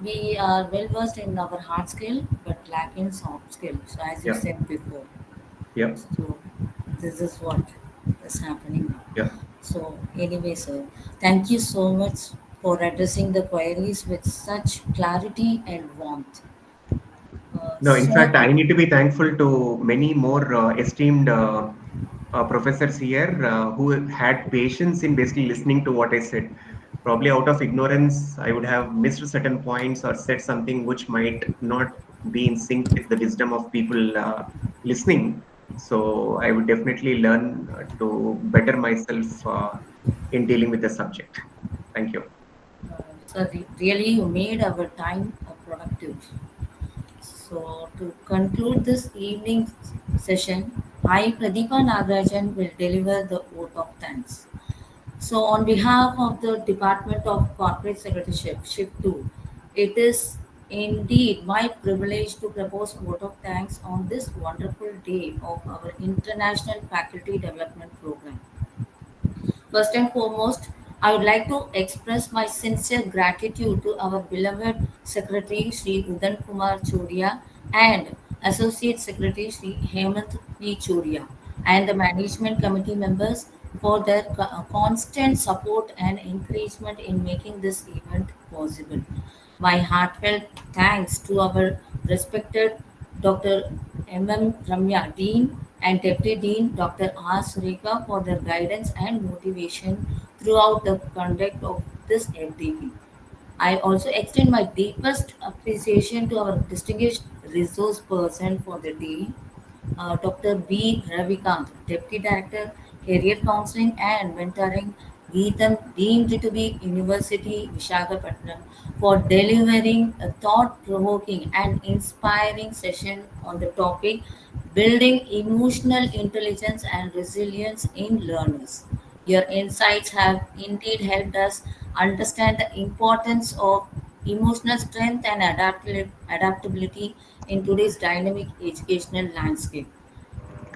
we are well versed in our hard skill but lack in soft skill. So as you Yeah, said before, yeah, so this is what is happening now. yeah. So anyway, sir, thank you so much for addressing the queries with such clarity and warmth. No, in Sir, fact, I need to be thankful to many more esteemed professors here who had patience in basically listening to what I said. Probably out of ignorance, I would have missed certain points or said something which might not be in sync with the wisdom of people listening. So I would definitely learn to better myself in dealing with the subject. Thank you. really you made our time productive. So, to conclude this evening session, I, Pradeepa Nagarajan, will deliver the vote of thanks. So, on behalf of the Department of Corporate Secretaryship, Shift 2, it is indeed my privilege to propose vote of thanks on this wonderful day of our International Faculty Development Program. First and foremost, I would like to express my sincere gratitude to our beloved Secretary Sri Udan Kumar Chodia and Associate Secretary Sri Hemant P. Chodia and the management committee members for their constant support and encouragement in making this event possible. My heartfelt thanks to our respected Dr. M. Ramya, Dean, and Deputy Dean Dr. R. Sureka for their guidance and motivation throughout the conduct of this FDP. I also extend my deepest appreciation to our distinguished resource person for the day, Dr. B. Ravikanth, Deputy Director, Career Counseling and Mentoring, GITAM, deemed to be University Vishakapatnam, for delivering a thought-provoking and inspiring session on the topic Building Emotional Intelligence and Resilience in Learners. Your insights have indeed helped us understand the importance of emotional strength, and adaptability in today's dynamic educational landscape.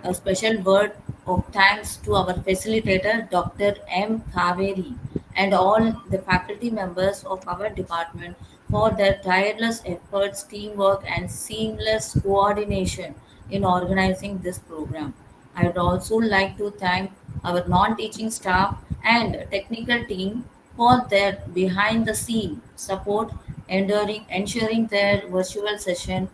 A special word of thanks to our facilitator, Dr. M. Kaveri, and all the faculty members of our department for their tireless efforts, teamwork, and seamless coordination in organizing this program. I would also like to thank our non teaching staff and technical team for their behind the scene support, ensuring their virtual session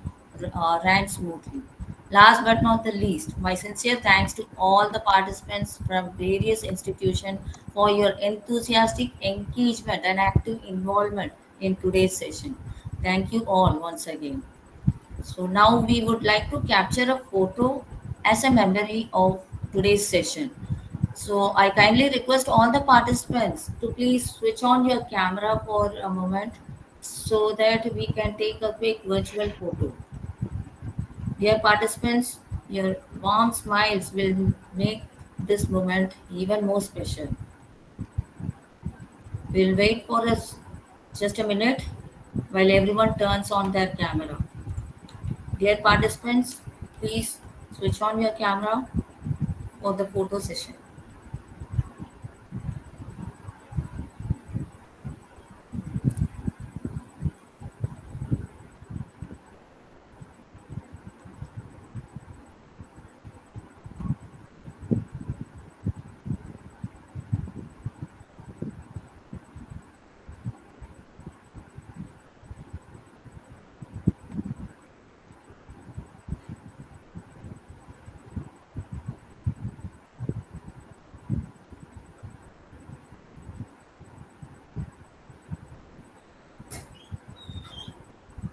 ran smoothly. Last but not the least, my sincere thanks to all the participants from various institutions for your enthusiastic engagement and active involvement in today's session. Thank you all once again. So now we would like to capture a photo as a memory of today's session. So I kindly request all the participants to please switch on your camera for a moment so that we can take a quick virtual photo. Dear participants, your warm smiles will make this moment even more special. We'll wait for us just a minute while everyone turns on their camera. Dear participants, please switch on your camera for the photo session.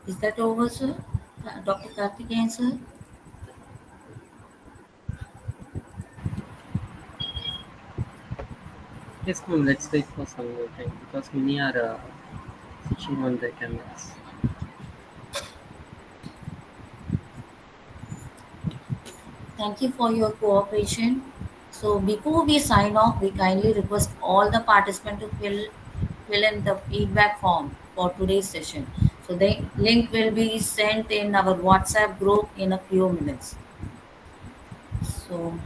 Is that over, sir? Dr. Karthikeyan, sir? Yes, ma'am. Let's wait for some more time because many are switching on their cameras. Thank you for your cooperation. So before we sign off, we kindly request all the participants to fill in the feedback form for today's session. So the link will be sent in our WhatsApp group in a few minutes. So,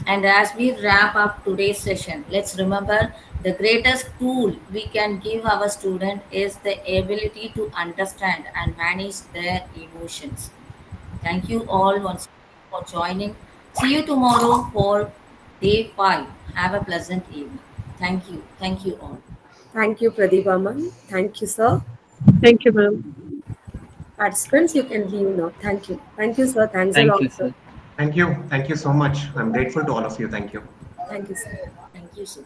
and as we wrap up today's session, let's remember the greatest tool we can give our student is the ability to understand and manage their emotions. Thank you all once again for joining. See you tomorrow for day 5. Have a pleasant evening. Thank you. Thank you all. Thank you, Pradeepa ma'am. Thank you, sir. Thank you, ma'am. Participants, you can leave now. Thank you. Thank you, sir. Thanks a Thank lot, you, sir. sir. Thank you. Thank you so much. I'm grateful to all of you. Thank you. Thank you, sir. Thank you, sir.